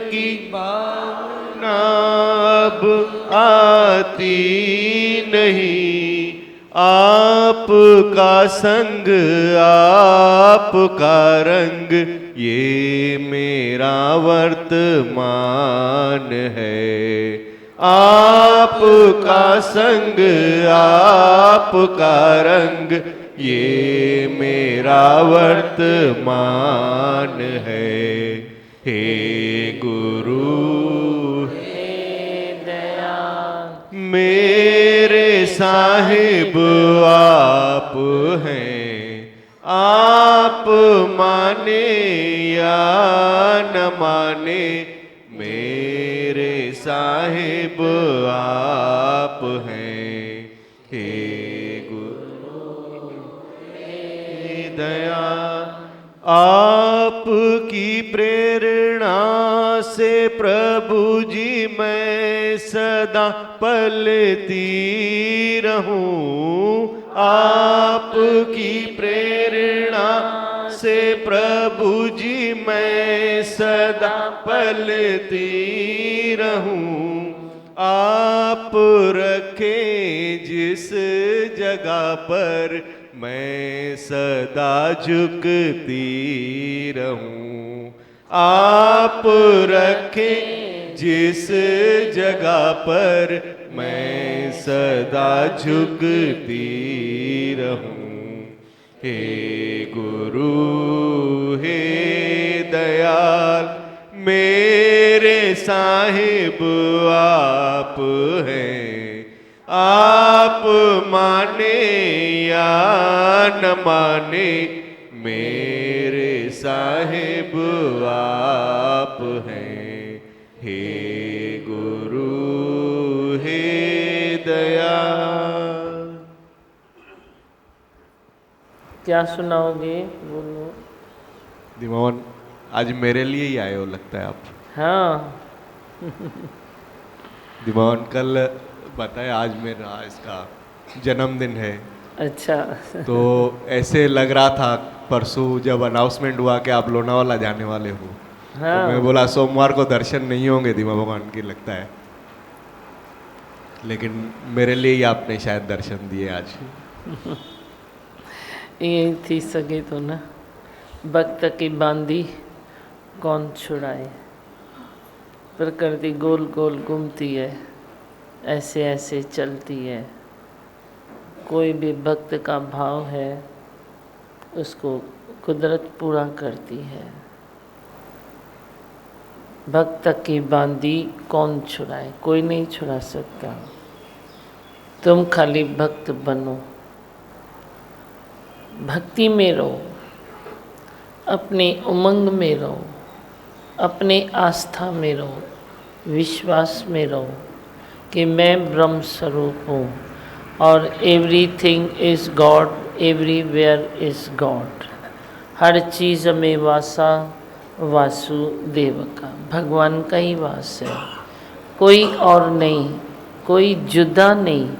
की भावना अब आती नहीं। आपका संग आपका रंग ये मेरा वर्तमान है। आपका संग आपका रंग ये मेरा वर्तमान है। हे गुरु मेरे साहिब आप हैं। आप माने या न माने मेरे साहिब आप हैं। हे गुरु हे दया आपकी प्रेरणा से प्रभु जी मैं सदा पलती रहूं। आपकी प्रेरणा से प्रभु जी मैं सदा पलती रहूं। आप रखें जिस जगह पर मैं सदा झुकती रहूं। आप रखें जिस जगह पर मैं सदा झुकती रहूं। हे गुरु हे दयाल मेरे साहिब आप हैं। आप माने या न माने मेरे साहिब आप हैं। हे गुरु हे दया। क्या सुनाओगे? बोलो। दिमावन आज मेरे लिए ही आए हो लगता है आप। हाँ। दिमावन कल बताया आज मेरा इसका जन्मदिन है। अच्छा। तो ऐसे लग रहा था परसों जब अनाउंसमेंट हुआ कि आप लोनावाला जाने वाले हो। हाँ। तो मैं बोला सोमवार को दर्शन नहीं होंगे दिमा भगवान की लगता है, लेकिन मेरे लिए ही आपने शायद दर्शन दिए आज। यही थी सके तो ना, भक्त की बांधी कौन छुड़ाए। प्रकृति गोल गोल घूमती है, ऐसे ऐसे चलती है। कोई भी भक्त का भाव है उसको कुदरत पूरा करती है। भक्त की बांधी कौन छुड़ाए, कोई नहीं छुड़ा सकता। तुम खाली भक्त बनो, भक्ति में रहो, अपने उमंग में रहो, अपने आस्था में रहो, विश्वास में रहो कि मैं ब्रह्म स्वरूप हूँ और everything is God, everywhere is God. हर चीज़ में वासा वासुदेव का, भगवान का ही वास है, कोई और नहीं, कोई जुदा नहीं।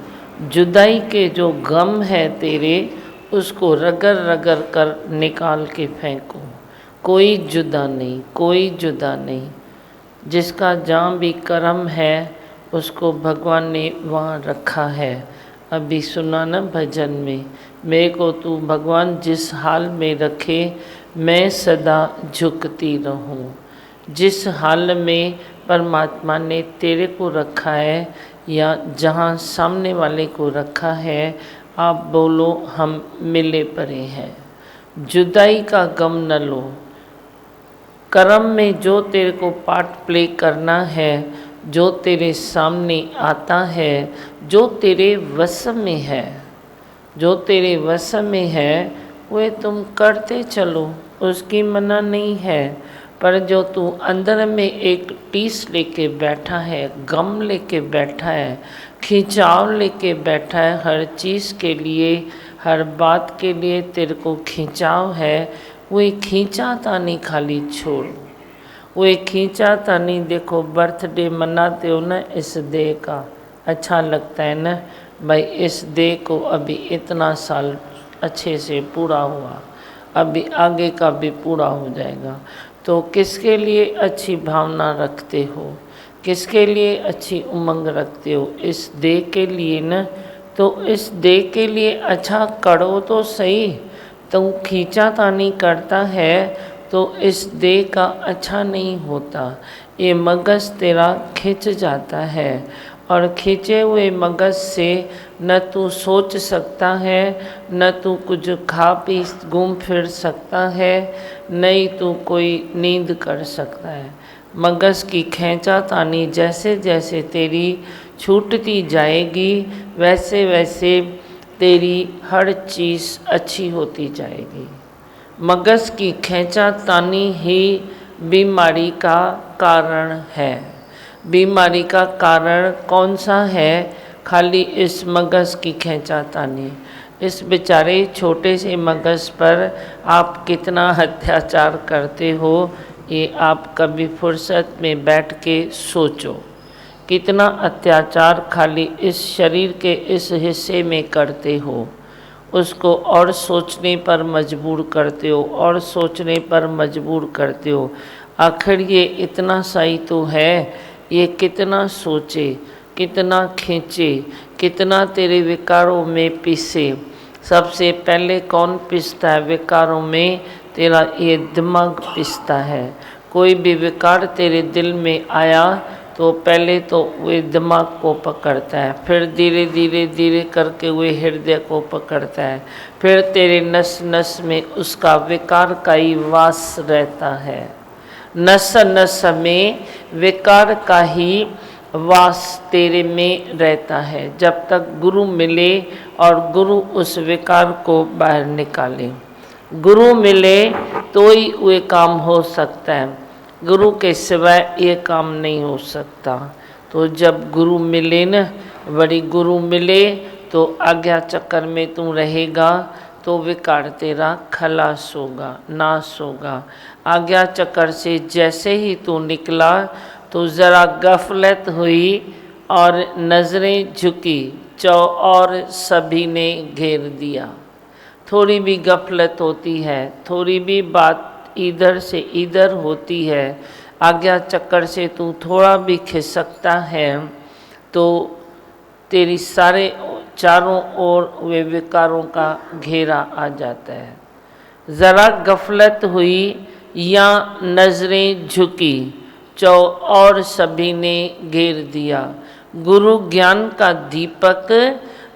जुदाई के जो गम है तेरे उसको रगड़ रगड़ कर निकाल के फेंको। कोई जुदा नहीं, कोई जुदा नहीं। जिसका जहाँ भी कर्म है उसको भगवान ने वहाँ रखा है। अभी सुना ना भजन में, मेरे को तू भगवान जिस हाल में रखे मैं सदा झुकती रहूं। जिस हाल में परमात्मा ने तेरे को रखा है या जहाँ सामने वाले को रखा है, आप बोलो हम मिले परे हैं। जुदाई का गम न लो। कर्म में जो तेरे को पार्ट प्ले करना है, जो तेरे सामने आता है, जो तेरे वश में है, जो तेरे वश में है वह तुम करते चलो, उसकी मना नहीं है। पर जो तू अंदर में एक टीस लेके बैठा है, गम लेके बैठा है, खिंचाव लेके बैठा है, हर चीज़ के लिए, हर बात के लिए तेरे को खिंचाव है, वो खींचाता नहीं खाली छोड़। वो खींचाता नहीं। देखो बर्थडे मनाते हो ना इस देह का, अच्छा लगता है ना भाई, इस देह को अभी इतना साल अच्छे से पूरा हुआ, अभी आगे का भी पूरा हो जाएगा। तो किसके लिए अच्छी भावना रखते हो, किसके लिए अच्छी उमंग रखते हो? इस देह के लिए न। तो इस देह के लिए अच्छा करो तो सही। तू खींचातानी करता है तो इस देह का अच्छा नहीं होता। ये मगज तेरा खिंच जाता है और खींचे हुए मगज से न तू सोच सकता है, न तू कुछ खा पी घूम फिर सकता है, न ही तू कोई नींद कर सकता है। मगज की खींचातानी जैसे जैसे तेरी छूटती जाएगी वैसे वैसे तेरी हर चीज़ अच्छी होती जाएगी। मगज की खींचातानी ही बीमारी का कारण है। बीमारी का कारण कौन सा है? खाली इस मगज की खींचातानी। इस बेचारे छोटे से मगज पर आप कितना अत्याचार करते हो, ये आप कभी फुर्सत में बैठ के सोचो। कितना अत्याचार खाली इस शरीर के इस हिस्से में करते हो, उसको और सोचने पर मजबूर करते हो और सोचने पर मजबूर करते हो। आखिर ये इतना सही तो है, ये कितना सोचे, कितना खींचे, कितना तेरे विकारों में पिसे। सबसे पहले कौन पिसता है विकारों में? तेरा ये दिमाग पिसता है। कोई भी विकार तेरे दिल में आया तो पहले तो वे दिमाग को पकड़ता है, फिर धीरे धीरे धीरे करके वे हृदय को पकड़ता है, फिर तेरे नस नस में उसका विकार का ही वास रहता है। नस नस में विकार का ही वास तेरे में रहता है जब तक गुरु मिले और गुरु उस विकार को बाहर निकाले। गुरु मिले तो ही वे काम हो सकता है, गुरु के सिवाय ये काम नहीं हो सकता। तो जब गुरु मिले न, बड़ी गुरु मिले तो आज्ञा चक्कर में तू रहेगा तो विकार तेरा खलास होगा, नाश होगा। आज्ञा चक्कर से जैसे ही तू निकला तो ज़रा गफलत हुई और नज़रें झुकी और सभी ने घेर दिया। थोड़ी भी गफलत होती है, थोड़ी भी बात इधर से इधर होती है, आज्ञा चक्कर से तू थोड़ा भी खिसकता है तो तेरी सारे चारों ओर वे विकारों का घेरा आ जाता है। ज़रा गफलत हुई या नज़रें झुकी और सभी ने घेर दिया। गुरु ज्ञान का दीपक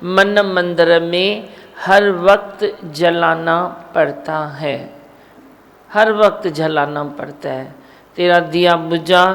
मन मंदिर में हर वक्त जलाना पड़ता है, हर वक्त जलाना पड़ता है। तेरा दिया बुझा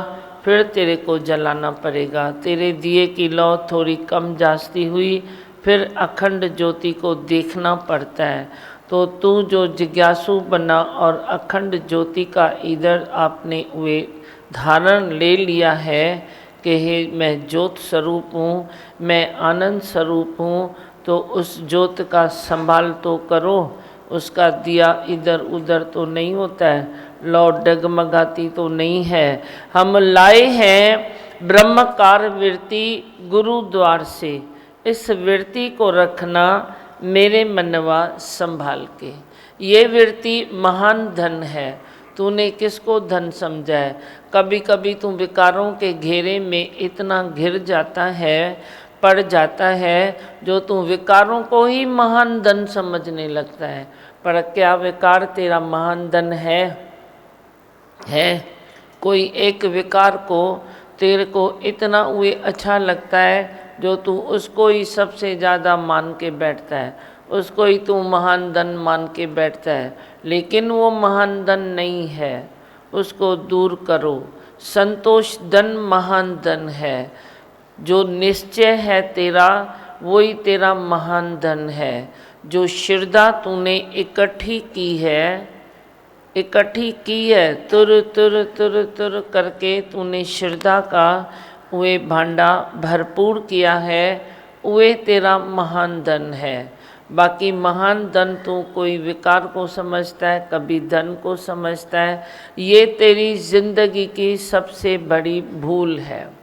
फिर तेरे को जलाना पड़ेगा। तेरे दिए की लौ थोड़ी कम जास्ती हुई फिर अखंड ज्योति को देखना पड़ता है। तो तू जो जिज्ञासु बना और अखंड ज्योति का इधर आपने वे धारण ले लिया है कि हे मैं ज्योत स्वरूप हूँ, मैं आनंद स्वरूप हूँ, तो उस ज्योत का संभाल तो करो। उसका दिया इधर उधर तो नहीं होता है, लौ डगमगाती तो नहीं है। हम लाए हैं ब्रह्मकार वृत्ति गुरु द्वार से, इस वृत्ति को रखना मेरे मनवा संभाल के। ये वृत्ति महान धन है। तूने किसको धन समझा है? कभी कभी तू विकारों के घेरे में इतना घिर जाता है, पड़ जाता है, जो तू विकारों को ही महान धन समझने लगता है। पर क्या विकार तेरा महान धन है? कोई एक विकार को तेरे को इतना वे अच्छा लगता है जो तू उसको ही सबसे ज़्यादा मान के बैठता है, उसको ही तू महान धन मान के बैठता है, लेकिन वो महान धन नहीं है। उसको दूर करो। संतोष धन महान धन है। जो निश्चय है तेरा वही तेरा महान धन है। जो श्रद्धा तूने इकट्ठी की है, तुर तुर तुर तुर करके तूने श्रद्धा का वे भांडा भरपूर किया है, वे तेरा महान धन है। बाकी महान धन तू कोई विकार को समझता है, कभी धन को समझता है। ये तेरी जिंदगी की सबसे बड़ी भूल है।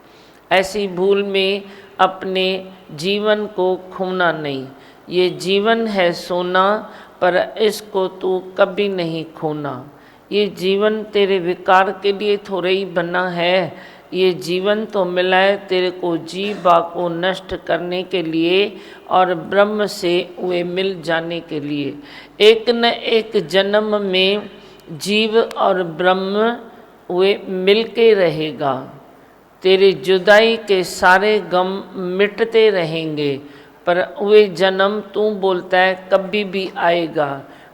ऐसी भूल में अपने जीवन को खोना नहीं। ये जीवन है सोना, पर इसको तू कभी नहीं खोना। ये जीवन तेरे विकार के लिए थोड़े ही बना है। ये जीवन तो मिला है तेरे को जीवा को नष्ट करने के लिए और ब्रह्म से वे मिल जाने के लिए। एक न एक जन्म में जीव और ब्रह्म वे मिल के रहेगा। तेरी जुदाई के सारे गम मिटते रहेंगे, पर वे जन्म तू बोलता है कभी भी आएगा।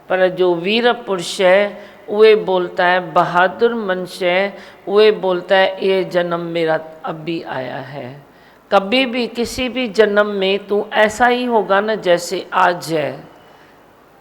पर जो वीर पुरुष है वे बोलता है, बहादुर मनुष्य है वे बोलता है ये जन्म मेरा अभी आया है। कभी भी किसी भी जन्म में तू ऐसा ही होगा ना जैसे आज है।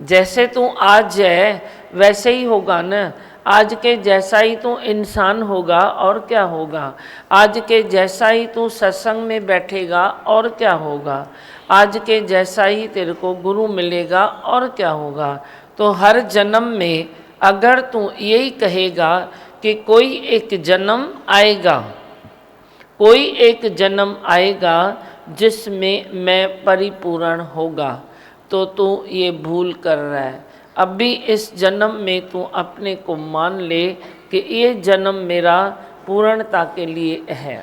जैसे तू आज है वैसे ही होगा ना। आज के जैसा ही तू इंसान होगा और क्या होगा। आज के जैसा ही तू सत्संग में बैठेगा और क्या होगा। आज के जैसा ही तेरे को गुरु मिलेगा और क्या होगा। तो हर जन्म में अगर तू यही कहेगा कि कोई एक जन्म आएगा, कोई एक जन्म आएगा जिसमें मैं परिपूर्ण होगा, तो तू ये भूल कर रहा है। अभी इस जन्म में तू अपने को मान ले कि ये जन्म मेरा पूर्णता के लिए है,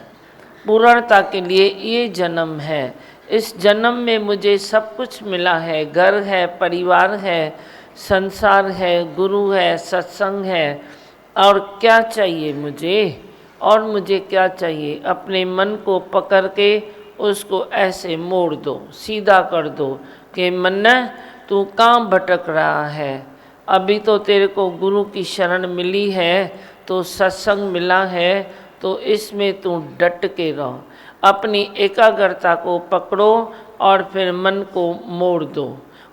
पूर्णता के लिए ये जन्म है। इस जन्म में मुझे सब कुछ मिला है, घर है, परिवार है, संसार है, गुरु है, सत्संग है, और क्या चाहिए मुझे। और मुझे क्या चाहिए। अपने मन को पकड़ के उसको ऐसे मोड़ दो, सीधा कर दो कि मन तू कहाँ भटक रहा है। अभी तो तेरे को गुरु की शरण मिली है, तो सत्संग मिला है, तो इसमें तू डट के रहो। अपनी एकाग्रता को पकड़ो और फिर मन को मोड़ दो।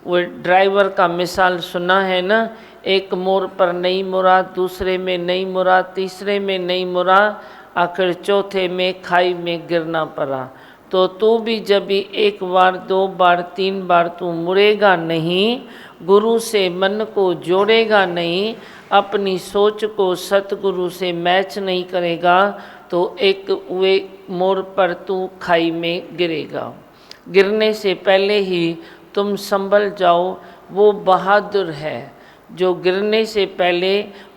वो ड्राइवर का मिसाल सुना है ना, एक मोड़ पर नहीं मुड़ा, दूसरे में नहीं मुड़ा, तीसरे में नहीं मुड़ा, आखिर चौथे में खाई में गिरना पड़ा। तो तू भी जब भी एक बार, दो बार, तीन बार तू मुड़ेगा नहीं, गुरु से मन को जोड़ेगा नहीं, अपनी सोच को सतगुरु से मैच नहीं करेगा, तो एक वे मोड़ पर तू खाई में गिरेगा। गिरने से पहले ही तुम संभल जाओ। वो बहादुर है जो गिरने से पहले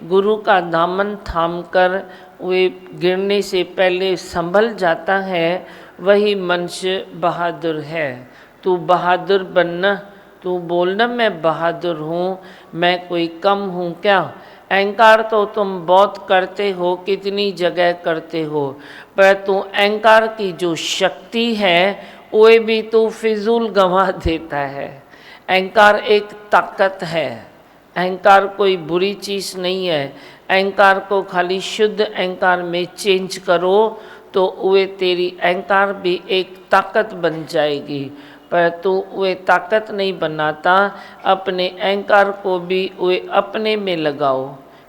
गुरु का दामन थाम कर वे गिरने से पहले संभल जाता है, वही मनुष्य बहादुर है। तू बहादुर बनना, तू बोलना मैं बहादुर हूँ, मैं कोई कम हूँ क्या। अहंकार तो तुम बहुत करते हो, कितनी जगह करते हो, पर तू अहंकार की जो शक्ति है वो भी तू फिजूल गंवा देता है। अहंकार एक ताकत है, अहंकार कोई बुरी चीज़ नहीं है। अहंकार को खाली शुद्ध अहंकार में चेंज करो तो वे तेरी अहंकार भी एक ताकत बन जाएगी। पर तू वे ताकत नहीं बनाता, अपने अहंकार को भी वे अपने में लगाओ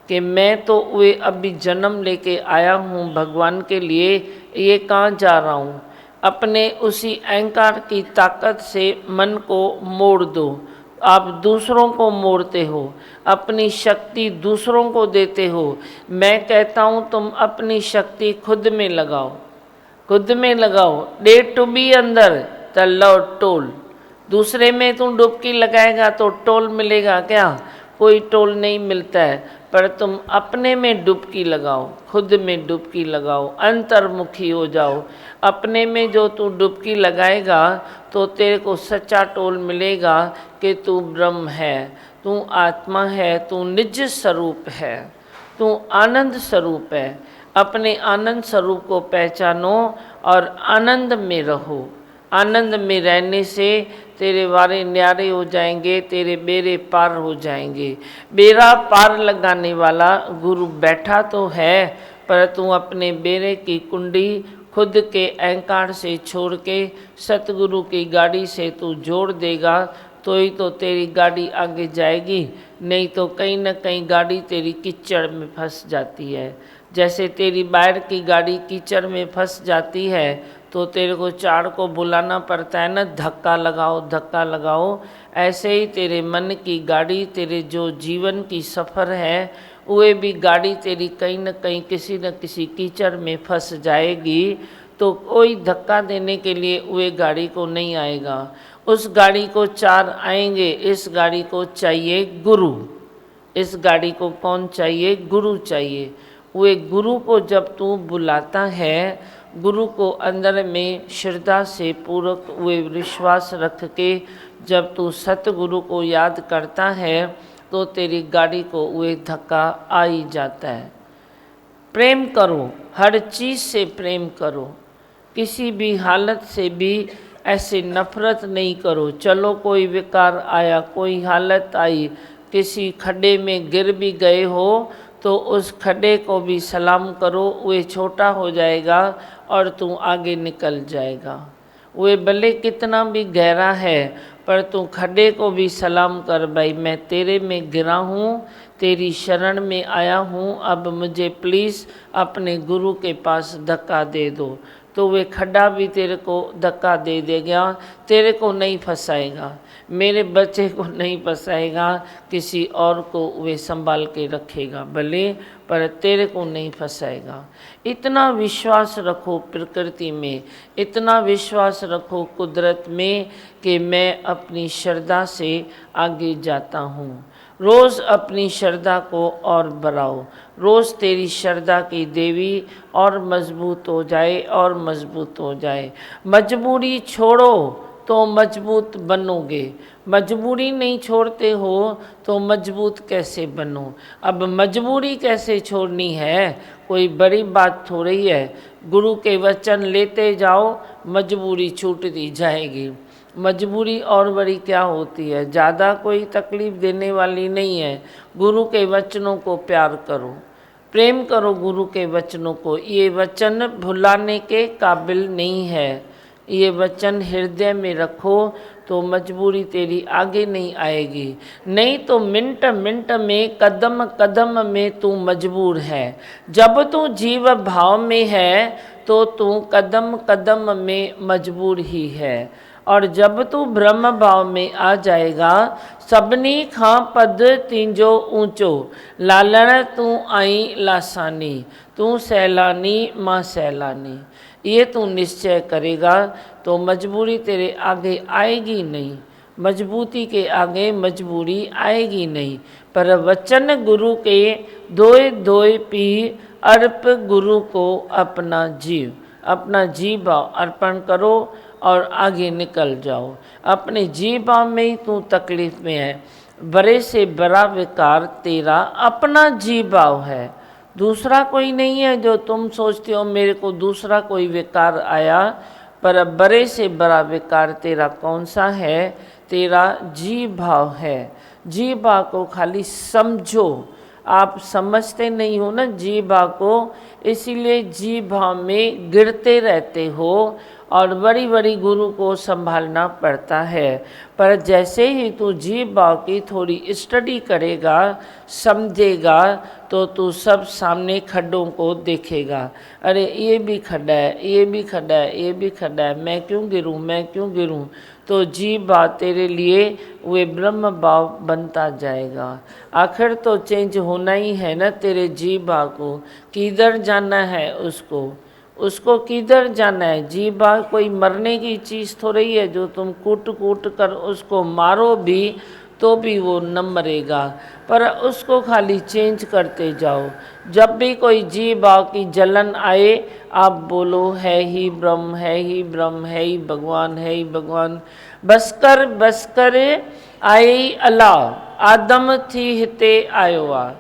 कि मैं तो वे अभी जन्म लेके आया हूँ भगवान के लिए, ये कहाँ जा रहा हूँ। अपने उसी अहंकार की ताकत से मन को मोड़ दो। आप दूसरों को मोड़ते हो, अपनी शक्ति दूसरों को देते हो। मैं कहता हूँ तुम अपनी शक्ति खुद में लगाओ, खुद में लगाओ। डे टू बी अंदर तल्लो टोल। दूसरे में तुम डुबकी लगाएगा तो टोल मिलेगा क्या? कोई टोल नहीं मिलता है। पर तुम अपने में डुबकी लगाओ, खुद में डुबकी लगाओ, अंतर्मुखी हो जाओ। अपने में जो तू डुबकी लगाएगा तो तेरे को सच्चा टोल मिलेगा कि तू ब्रह्म है, तू आत्मा है, तू निज स्वरूप है, तू आनंद स्वरूप है। अपने आनंद स्वरूप को पहचानो और आनंद में रहो। आनंद में रहने से तेरे वारे न्यारे हो जाएंगे, तेरे बेड़े पार हो जाएंगे। बेड़ा पार लगाने वाला गुरु बैठा तो है, पर तू अपने बेड़े की कुंडी खुद के अहंकार से छोड़ के सतगुरु की गाड़ी से तू जोड़ देगा तो ही तो तेरी गाड़ी आगे जाएगी। नहीं तो कहीं ना कहीं गाड़ी तेरी कीचड़ में फंस जाती है। जैसे तेरी बाहर की गाड़ी कीचड़ में फंस जाती है तो तेरे को चार को बुलाना पड़ता है ना, धक्का लगाओ धक्का लगाओ। ऐसे ही तेरे मन की गाड़ी, तेरे जो जीवन की सफ़र है, वे भी गाड़ी तेरी कहीं न कहीं किसी न किसी कीचड़ में फंस जाएगी। तो कोई धक्का देने के लिए वे गाड़ी को नहीं आएगा, उस गाड़ी को चार आएंगे। इस गाड़ी को चाहिए गुरु, इस गाड़ी को कौन चाहिए? गुरु चाहिए। वे गुरु को जब तू बुलाता है, गुरु को अंदर में श्रद्धा से पूर्वक वे विश्वास रख के जब तू सतगुरु को याद करता है तो तेरी गाड़ी को वे धक्का आ ही जाता है। प्रेम करो, हर चीज़ से प्रेम करो, किसी भी हालत से भी ऐसे नफरत नहीं करो। चलो कोई विकार आया, कोई हालत आई, किसी खड्डे में गिर भी गए हो तो उस खड्डे को भी सलाम करो, वे छोटा हो जाएगा और तू आगे निकल जाएगा। वे भले कितना भी गहरा है पर तू खड्डे को भी सलाम कर, भाई मैं तेरे में गिरा हूँ, तेरी शरण में आया हूँ, अब मुझे प्लीज़ अपने गुरु के पास धक्का दे दो। तो वे खड्डा भी तेरे को धक्का दे देगा, तेरे को नहीं फंसाएगा, मेरे बच्चे को नहीं फंसाएगा, किसी और को वे संभाल के रखेगा भले, पर तेरे को नहीं फंसाएगा। इतना विश्वास रखो प्रकृति में, इतना विश्वास रखो कुदरत में कि मैं अपनी श्रद्धा से आगे जाता हूँ। रोज़ अपनी श्रद्धा को और बढ़ाओ, रोज़ तेरी श्रद्धा की देवी और मजबूत हो जाए और मजबूत हो जाए। मजबूरी छोड़ो तो मजबूत बनोगे, मजबूरी नहीं छोड़ते हो तो मजबूत कैसे बनो। अब मजबूरी कैसे छोड़नी है, कोई बड़ी बात थोड़ी है। गुरु के वचन लेते जाओ, मजबूरी छूटती जाएगी। मजबूरी और बड़ी क्या होती है, ज़्यादा कोई तकलीफ़ देने वाली नहीं है। गुरु के वचनों को प्यार करो, प्रेम करो गुरु के वचनों को। ये वचन भुलाने के काबिल नहीं है, ये वचन हृदय में रखो तो मजबूरी तेरी आगे नहीं आएगी। नहीं तो मिनट मिनट में, कदम कदम में तू मजबूर है। जब तू जीव भाव में है तो तू कदम कदम में मजबूर ही है, और जब तू ब्रह्म भाव में आ जाएगा, सबनी खां पद तींजो ऊंचो, लालण तू आई लासानी, तू सैलानी माँ सैलानी। ये तू निश्चय करेगा तो मजबूरी तेरे आगे आएगी नहीं, मजबूती के आगे मजबूरी आएगी नहीं। पर वचन गुरु के दोए दोए पी, अर्प गुरु को अपना जीव, अपना जीव भाव अर्पण करो और आगे निकल जाओ। अपने जीव भाव में ही तू तकलीफ में है, बड़े से बड़ा विकार तेरा अपना जीव भाव है, दूसरा कोई नहीं है। जो तुम सोचते हो मेरे को दूसरा कोई विकार आया, पर बड़े से बड़ा विकार तेरा कौन सा है, तेरा जीव भाव है। जीव भाव को खाली समझो, आप समझते नहीं हो ना जीव भाव को, इसीलिए जीव भाव में गिरते रहते हो और बड़ी बड़ी गुरु को संभालना पड़ता है। पर जैसे ही तू जीव भाव की थोड़ी स्टडी करेगा, समझेगा, तो तू सब सामने खड्डों को देखेगा। अरे ये भी खड्डा है, ये भी खड्डा है, ये भी खड्डा है, मैं क्यों गिरूं, मैं क्यों गिरूं। तो जीव भाव तेरे लिए वे ब्रह्म भाव बनता जाएगा। आखिर तो चेंज होना ही है ना तेरे जीव भाव को, किधर जाना है उसको, उसको किधर जाना है। जीव भाव कोई मरने की चीज़ थोड़ी है जो तुम कूट कूट कर उसको मारो भी तो भी वो न मरेगा, पर उसको खाली चेंज करते जाओ। जब भी कोई जीव भाव की जलन आए, आप बोलो है ही ब्रह्म, है ही ब्रह्म, है ही भगवान, है ही भगवान। बस कर आई अल्लाह, आदम थी हिते आयो आ।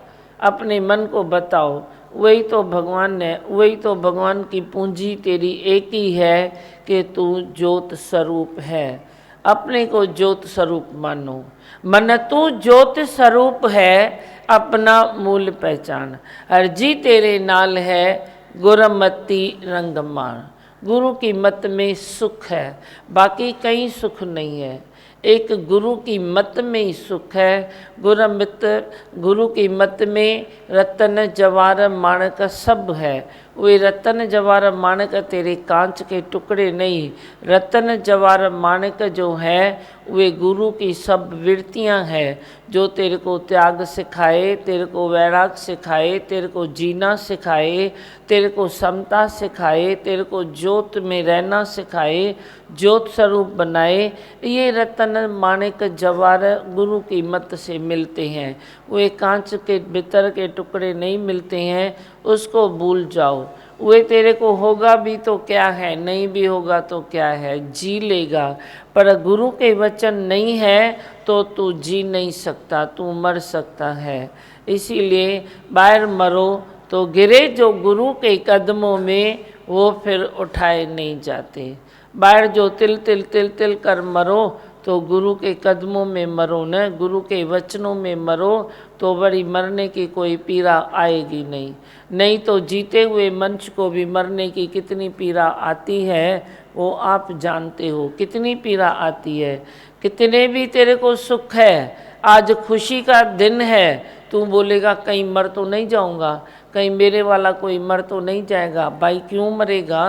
अपने मन को बताओ, वही तो भगवान है, वही तो भगवान की पूंजी तेरी एक ही है कि तू ज्योत स्वरूप है। अपने को ज्योत स्वरूप मानो, मन तू ज्योत स्वरूप है, अपना मूल पहचान। हर जी तेरे नाल है, गुरमति रंग मार। गुरु की मत में सुख है, बाकी कहीं सुख नहीं है। एक गुरु की मत में ही सुख है। गुरु की मत में रतन जवार माणक सब है, वे रतन जवाहर माणिक तेरे कांच के टुकड़े नहीं। रतन जवाहर माणिक जो है वे गुरु की सब वृत्तियां हैं, जो तेरे को त्याग सिखाए, तेरे को वैराग सिखाए, तेरे को जीना सिखाए, तेरे को समता सिखाए, तेरे को ज्योत में रहना सिखाए, ज्योत स्वरूप बनाए। ये रतन माणिक जवाहर गुरु की मत से मिलते हैं, वे कांच के भीतर के टुकड़े नहीं मिलते हैं। उसको भूल जाओ। वे तेरे को होगा भी तो क्या है, नहीं भी होगा तो क्या है, जी लेगा। पर गुरु के वचन नहीं है तो तू जी नहीं सकता, तू मर सकता है। इसीलिए बाहर मरो तो गिरे जो गुरु के कदमों में, वो फिर उठाए नहीं जाते। बाहर जो तिल तिल तिल तिल कर मरो तो गुरु के कदमों में मरो न, गुरु के वचनों में मरो तो बड़ी मरने की कोई पीड़ा आएगी नहीं। नहीं तो जीते हुए मनुष्य को भी मरने की कितनी पीड़ा आती है वो आप जानते हो, कितनी पीड़ा आती है। कितने भी तेरे को सुख है, आज खुशी का दिन है, तू बोलेगा कहीं मर तो नहीं जाऊंगा, कहीं मेरे वाला कोई मर तो नहीं जाएगा। भाई क्यों मरेगा,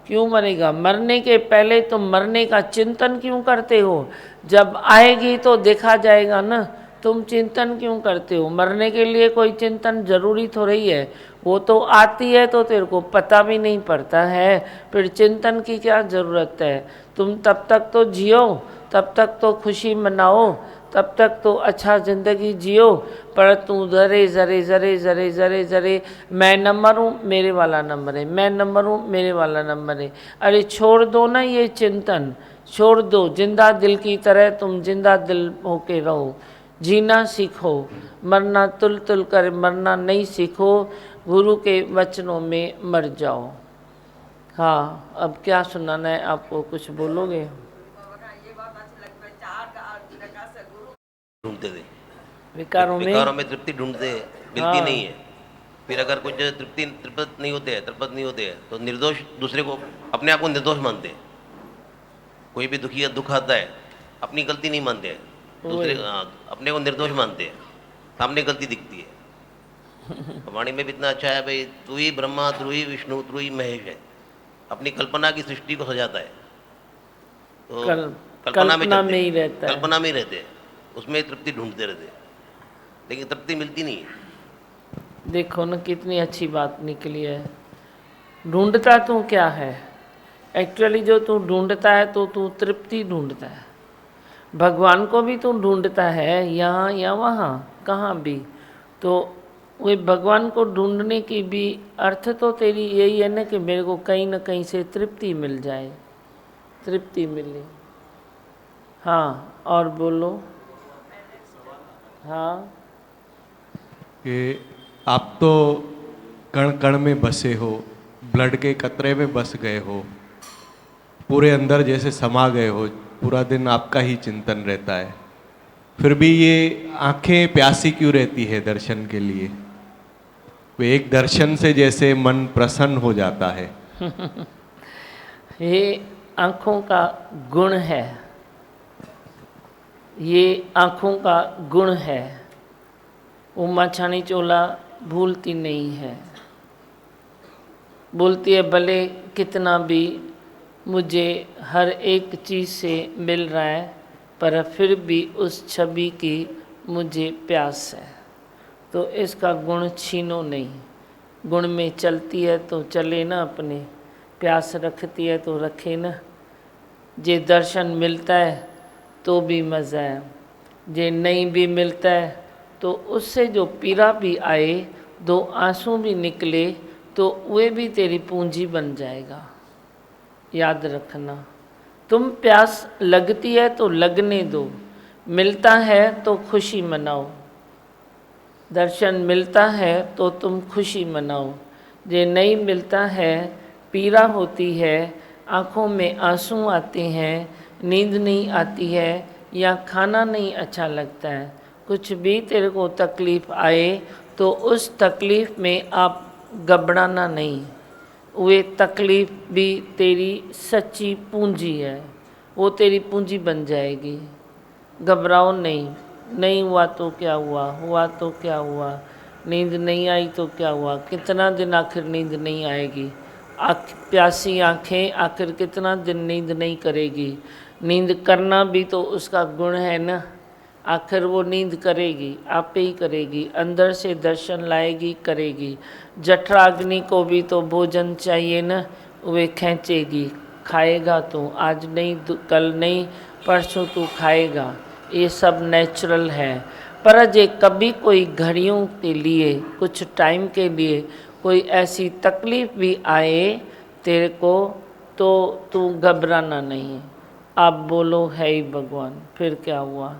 क्यों मरेगा? मरने के पहले तुम मरने का चिंतन क्यों करते हो? जब आएगी तो देखा जाएगा ना, तुम चिंतन क्यों करते हो? मरने के लिए कोई चिंतन जरूरी थोड़ी है, वो तो आती है तो तेरे को पता भी नहीं पड़ता है, फिर चिंतन की क्या ज़रूरत है? तुम तब तक तो जियो, तब तक तो खुशी मनाओ, तब तक तो अच्छा ज़िंदगी जियो। पर तू जरे जरे जरे जरे जरे जरे मैं न मरूं मेरे वाला न मरे, मैं न मरूं मेरे वाला न मरे। अरे छोड़ दो ना ये चिंतन, छोड़ दो। जिंदा दिल की तरह तुम जिंदा दिल होके रहो, जीना सीखो, मरना तुल तुल कर मरना नहीं सीखो, गुरु के वचनों में मर जाओ। हाँ, अब क्या सुनाना है आपको, कुछ बोलोगे? ढूंढते थे, विकारों में तृप्ति ढूंढते हैं, मिलती नहीं है। फिर अगर कुछ तृप्त नहीं होते हैं तो निर्दोष दूसरे को, अपने आप को निर्दोष मानते हैं। कोई भी दुखी या दुख आता है अपनी गलती नहीं मानते हैं, दूसरे अपने को निर्दोष मानते हैं, सामने गलती दिखती है। वाणी में भी इतना अच्छा है भाई, तू ही ब्रह्मा, तू ही विष्णु, तू ही महेश है। अपनी कल्पना की सृष्टि को सजाता है, तो कल्पना में ही रहता है, कल्पना में ही रहते हैं, उसमें तृप्ति ढूंढते रहते हैं, लेकिन तृप्ति मिलती नहीं है। देखो ना कितनी अच्छी बात निकली है। ढूंढता तू क्या है? एक्चुअली जो तू ढूंढता है तो तू तृप्ति ढूंढता है। भगवान को भी तू ढूंढता है, यहाँ या वहाँ, कहाँ भी। तो वे भगवान को ढूंढने की भी अर्थ तो तेरी यही है ना कि मेरे को कहीं ना कहीं से तृप्ति मिल जाए, तृप्ति मिले। हाँ, और बोलो। हाँ, कि आप तो कण कण में बसे हो, ब्लड के कतरे में बस गए हो, पूरे अंदर जैसे समा गए हो, पूरा दिन आपका ही चिंतन रहता है, फिर भी ये आंखें प्यासी क्यों रहती है दर्शन के लिए? वे एक दर्शन से जैसे मन प्रसन्न हो जाता है। ये आँखों का गुण है, ये आँखों का गुण है। उमा छानी चोला भूलती नहीं है, बोलती है भले कितना भी मुझे हर एक चीज़ से मिल रहा है, पर फिर भी उस छवि की मुझे प्यास है। तो इसका गुण छीनो नहीं, गुण में चलती है तो चले ना, अपने प्यास रखती है तो रखे ना। जे दर्शन मिलता है तो भी मज़ा है, जे नहीं भी मिलता है तो उससे जो पीड़ा भी आए, दो आंसू भी निकले, तो वे भी तेरी पूंजी बन जाएगा। याद रखना, तुम प्यास लगती है तो लगने दो, मिलता है तो खुशी मनाओ। दर्शन मिलता है तो तुम खुशी मनाओ, जे नहीं मिलता है पीड़ा होती है, आँखों में आंसू आते हैं, नींद नहीं आती है, या खाना नहीं अच्छा लगता है, कुछ भी तेरे को तकलीफ़ आए तो उस तकलीफ़ में आप घबराना नहीं। वे तकलीफ़ भी तेरी सच्ची पूंजी है, वो तेरी पूंजी बन जाएगी। घबराओ नहीं, नहीं हुआ तो क्या हुआ, हुआ तो क्या हुआ। नींद नहीं आई तो क्या हुआ? कितना दिन आखिर नींद नहीं आएगी? प्यासी आँखें आखिर कितना दिन नींद नहीं करेगी? नींद करना भी तो उसका गुण है ना। आखिर वो नींद करेगी, आप ही करेगी, अंदर से दर्शन लाएगी, करेगी। जठराग्नि को भी तो भोजन चाहिए ना, वे खींचेगी। खाएगा तो आज नहीं, कल नहीं, परसों तू खाएगा। ये सब नेचुरल है। पर जे कभी कोई घड़ियों के लिए, कुछ टाइम के लिए कोई ऐसी तकलीफ भी आए तेरे को, तो तू घबराना नहीं। आप बोलो है ही भगवान, फिर क्या हुआ?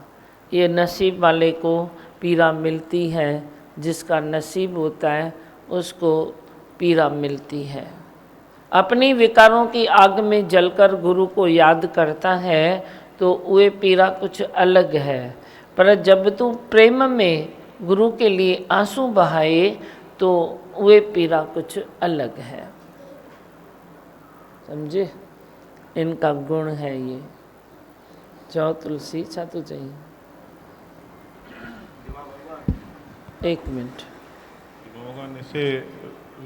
ये नसीब वाले को पीड़ा मिलती है, जिसका नसीब होता है उसको पीड़ा मिलती है। अपनी विकारों की आग में जलकर गुरु को याद करता है तो वे पीड़ा कुछ अलग है। पर जब तू प्रेम में गुरु के लिए आंसू बहाए तो वे पीड़ा कुछ अलग है। समझे? इनका गुण है ये। जाओ तुलसी, छातु चाहिए। एक मिनट। भगवान, ऐसे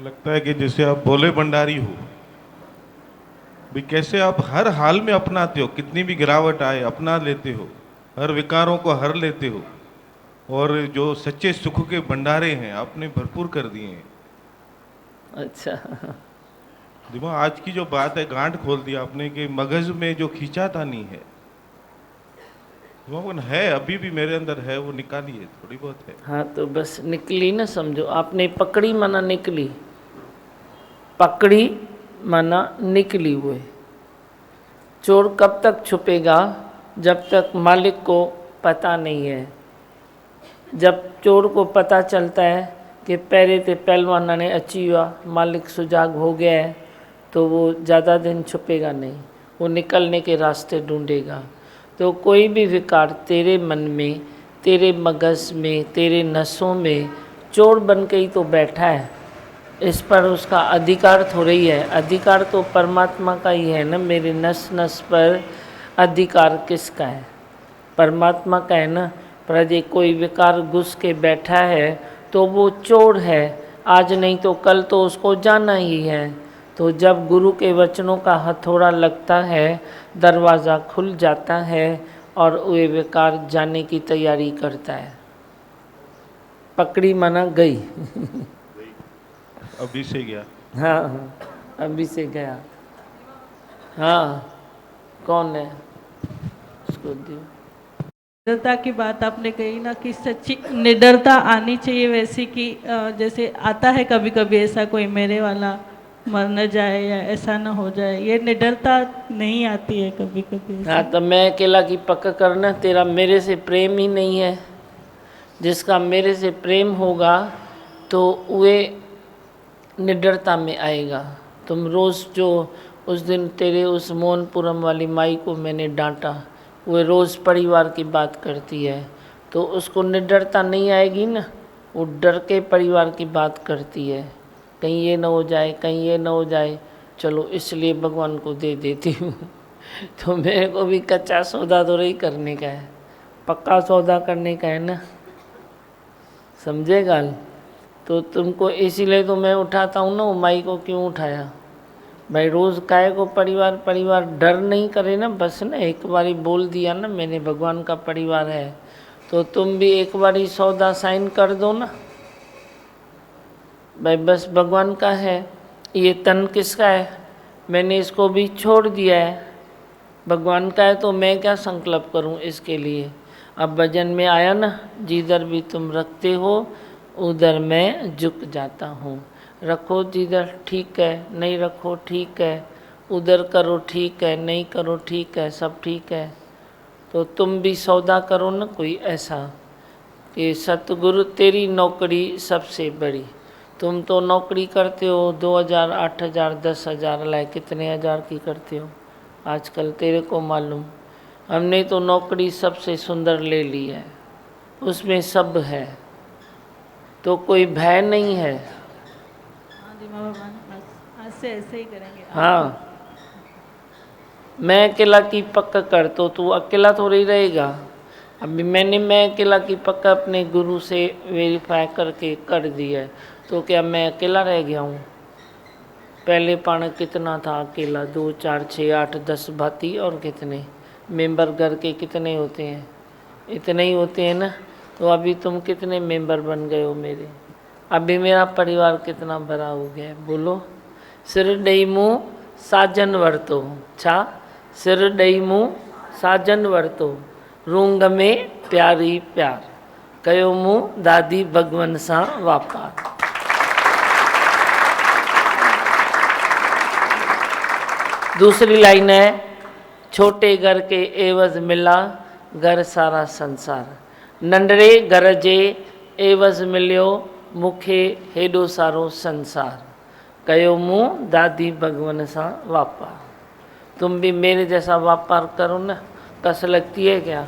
लगता है कि जैसे आप भोले भंडारी हो भी। कैसे आप हर हाल में अपनाते हो, कितनी भी गिरावट आए अपना लेते हो, हर विकारों को हर लेते हो, और जो सच्चे सुख के भंडारे हैं आपने भरपूर कर दिए हैं। अच्छा। दिमाग आज की जो बात है, गांठ खोल दिया आपने कि मगज में जो खींचातानी है, दिमाग है अभी भी मेरे अंदर है, वो निकालिए, थोड़ी बहुत है। हाँ तो बस निकली ना, समझो। आपने पकड़ी माना निकली, पकड़ी माना निकली हुए। चोर कब तक छुपेगा? जब तक मालिक को पता नहीं है। जब चोर को पता चलता है कि पहले ते पहलवाना ने अची हुआ, मालिक सुजाग हो गया है, तो वो ज़्यादा दिन छुपेगा नहीं, वो निकलने के रास्ते ढूंढेगा। तो कोई भी विकार तेरे मन में, तेरे मगज में, तेरे नसों में चोर बन के ही तो बैठा है। इस पर उसका अधिकार थोड़ी है। अधिकार तो परमात्मा का ही है ना। मेरे नस नस पर अधिकार किसका है? परमात्मा का है ना। पर यदि कोई विकार घुस के बैठा है तो वो चोर है। आज नहीं तो कल तो उसको जाना ही है। तो जब गुरु के वचनों का हथौड़ा लगता है, दरवाज़ा खुल जाता है और वे विकार जाने की तैयारी करता है। पकड़ी माना गई। अभी से गया। हाँ हाँ, अभी से गया। हाँ, कौन है? उसको दियो। निडरता की बात आपने कही ना कि सच्ची निडरता आनी चाहिए, वैसी कि जैसे आता है कभी कभी ऐसा कोई मेरे वाला मर न जाए या ऐसा ना हो जाए, ये निडरता नहीं आती है कभी कभी। हाँ तो मैं अकेला की पक्का करना, तेरा मेरे से प्रेम ही नहीं है। जिसका मेरे से प्रेम होगा तो वे निडरता में आएगा। तुम रोज़ जो उस दिन तेरे उस मोहनपुरम वाली माई को मैंने डांटा, वो रोज़ परिवार की बात करती है, तो उसको निडरता नहीं आएगी ना। वो डर के परिवार की बात करती है, कहीं ये ना हो जाए, कहीं ये ना हो जाए। चलो इसलिए भगवान को दे देती हूँ। तो मेरे को भी कच्चा सौदा तो नहीं करने का है, पक्का सौदा करने का है ना। समझेगा? तो तुमको इसीलिए तो मैं उठाता हूँ ना। वो माई को क्यों उठाया भाई? रोज़ काहे को परिवार परिवार डर नहीं करे ना। बस ना एक बारी बोल दिया ना मैंने भगवान का परिवार है, तो तुम भी एक बारी सौदा साइन कर दो ना भाई। बस भगवान का है, ये तन किसका है? मैंने इसको भी छोड़ दिया है। भगवान का है तो मैं क्या संकल्प करूं इसके लिए? अब भजन में आया ना, जिधर भी तुम रखते हो उधर मैं झुक जाता हूँ। रखो जिधर ठीक है, नहीं रखो ठीक है, उधर करो ठीक है, नहीं करो ठीक है, सब ठीक है। तो तुम भी सौदा करो ना कोई ऐसा कि सतगुरु तेरी नौकरी सबसे बड़ी। तुम तो नौकरी करते हो 2000, 8000, 10,000 लाए, कितने हज़ार की करते हो आजकल तेरे को मालूम। हमने तो नौकरी सबसे सुंदर ले ली है, उसमें सब है, तो कोई भय नहीं है। हाँ जी भगवान, बस आज से ऐसे ही करेंगे। हाँ, मैं अकेला की पक्का कर, तो तू अकेला थोड़ी रहेगा। अभी मैं अकेला की पक्का अपने गुरु से वेरीफाई करके कर दिया है, तो क्या मैं अकेला रह गया हूँ? पहले पाण कितना था अकेला, 2 4 6 8 10 भाती, और कितने मेंबर घर के कितने होते हैं? इतने ही होते हैं ना। तो अभी तुम कितने मेंबर बन गए हो मेरे? अभी मेरा परिवार कितना बड़ा हो गया है, बोलो। सिर ॾेई मुँह साजन वरतो, छा? सिर ॾेई मुँह साजन वरतो, रूंग में प्यारी प्यार, कयो मुँह दादी भगवन सां वापार। दूसरी लाइन है, छोटे घर के एवज मिला घर सारा संसार, नंढड़े घर जे एवज मिलियो मूंखे हेॾो सारो संसार, कयो मुँह दादी भगवन सां वापार। तुम भी मेरे जैसा व्यापार करो ना। कस लगती है क्या?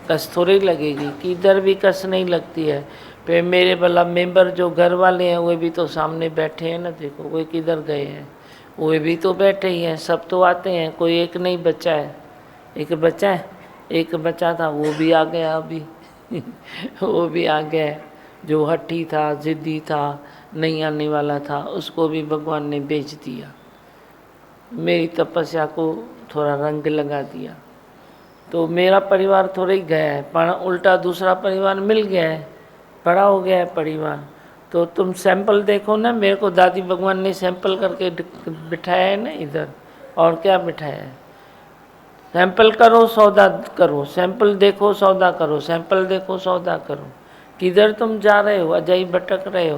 कस थोड़ी लगेगी, किधर भी कस नहीं लगती है। फिर मेरे भला मेंबर जो घर वाले हैं वे भी तो सामने बैठे हैं ना, देखो वे किधर गए हैं, वे भी तो बैठे ही हैं, सब तो आते हैं, कोई एक नहीं बचा है। एक बचा है, एक बचा था वो भी आ गया अभी वो भी आ गया है। जो हठी था, जिद्दी था, नहीं आने वाला था, उसको भी भगवान ने बेच दिया। मेरी तपस्या को थोड़ा रंग लगा दिया, तो मेरा परिवार थोड़ा ही गया है, पर उल्टा दूसरा परिवार मिल गया है, बड़ा हो गया है परिवार। तो तुम सैंपल देखो ना, मेरे को दादी भगवान ने सैंपल करके बिठाया है ना इधर, और क्या बिठाया है? सैंपल करो सौदा करो, सैंपल देखो सौदा करो, सैंपल देखो सौदा करो। किधर तुम जा रहे हो? अजय भटक रहे हो,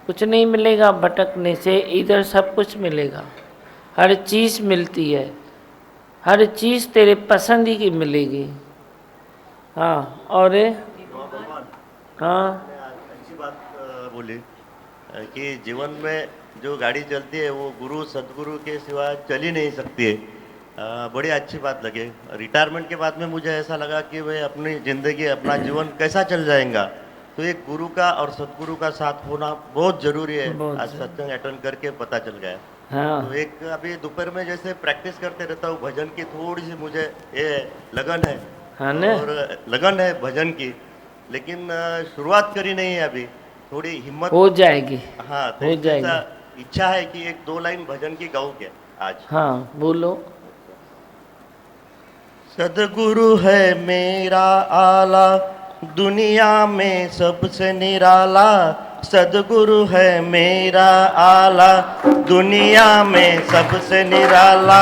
कुछ नहीं मिलेगा भटकने से, इधर सब कुछ मिलेगा, हर चीज़ मिलती है, हर चीज़ तेरे पसंद ही की मिलेगी। हाँ, और हाँ अच्छी बात बोली कि जीवन में जो गाड़ी चलती है वो गुरु सदगुरु के सिवा चल ही नहीं सकती है। बड़ी अच्छी बात लगी। रिटायरमेंट के बाद में मुझे ऐसा लगा कि भाई अपनी ज़िंदगी अपना जीवन कैसा चल जाएगा, तो एक गुरु का और सदगुरु का साथ होना बहुत ज़रूरी है। आज सत्संग अटेंड करके पता चल गया। हाँ। तो एक अभी दोपहर में जैसे प्रैक्टिस करते रहता हूँ भजन की, थोड़ी सी मुझे ये लगन है। हाँ ना? और लगन है भजन की, लेकिन शुरुआत करी नहीं है अभी, थोड़ी हिम्मत हो जाएगी। हाँ, तो हो जाएगी। ऐसा इच्छा है कि 1-2 लाइन भजन की गाऊं क्या आज। हाँ बोलो। सदगुरु है मेरा आला, दुनिया में सबसे निराला। सदगुरु है मेरा आला, दुनिया में सबसे निराला।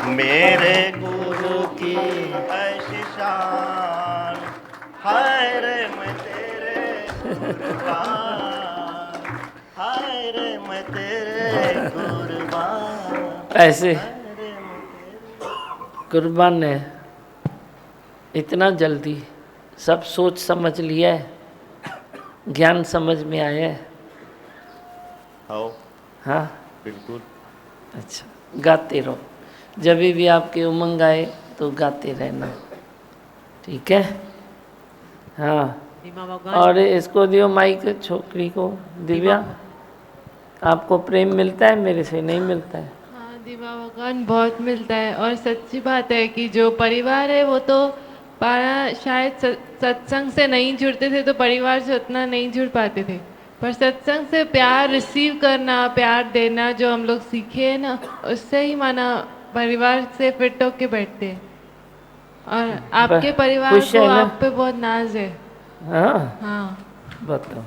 मेरे गुरु की ऐसी शान, हाय रे मैं तेरे कुर्बान, हाय रे मैं तेरे कुर्बान। ऐसे कुर्बान है, इतना जल्दी सब सोच समझ लिया है, ज्ञान समझ में आया है। हाँ बिल्कुल। अच्छा, गाते रहो, जब भी आपके उमंग आए तो गाते रहना, ठीक है? हाँ। और इसको दियो माइक, छोकरी को। दिव्या, आपको प्रेम मिलता है मेरे से? नहीं मिलता है? हाँ, दिवा भगवान बहुत मिलता है। और सच्ची बात है कि जो परिवार है वो तो शायद सत्संग से नहीं जुड़ते थे तो परिवार से उतना नहीं जुड़ पाते थे, पर सत्संग से प्यार रिसीव करना, प्यार देना जो हम लोग सीखे हैं ना, उससे ही माना परिवार से फिट होके बैठते हैं। और आपके परिवार खुश को है ना? आप पे बहुत नाज है। हाँ हाँ, बताओ।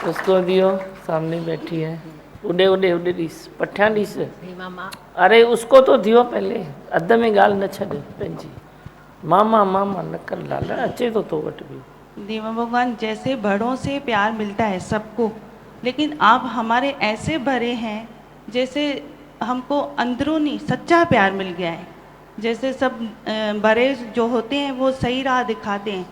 उसको दियो, सामने बैठी है। उड़े उड़े उड़े ॾिस, पठिया ॾिस। अरे उसको तो दियो पहले, अध में ॻाल्हि न छॾ पंहिंजी। मामा मामा न कर लाला, अचे तो वट भी। देवा भगवान, जैसे बड़ों से प्यार मिलता है सबको, लेकिन आप हमारे ऐसे भरे हैं जैसे हमको अंदरूनी सच्चा प्यार मिल गया है। जैसे सब बड़े जो होते हैं वो सही राह दिखाते हैं,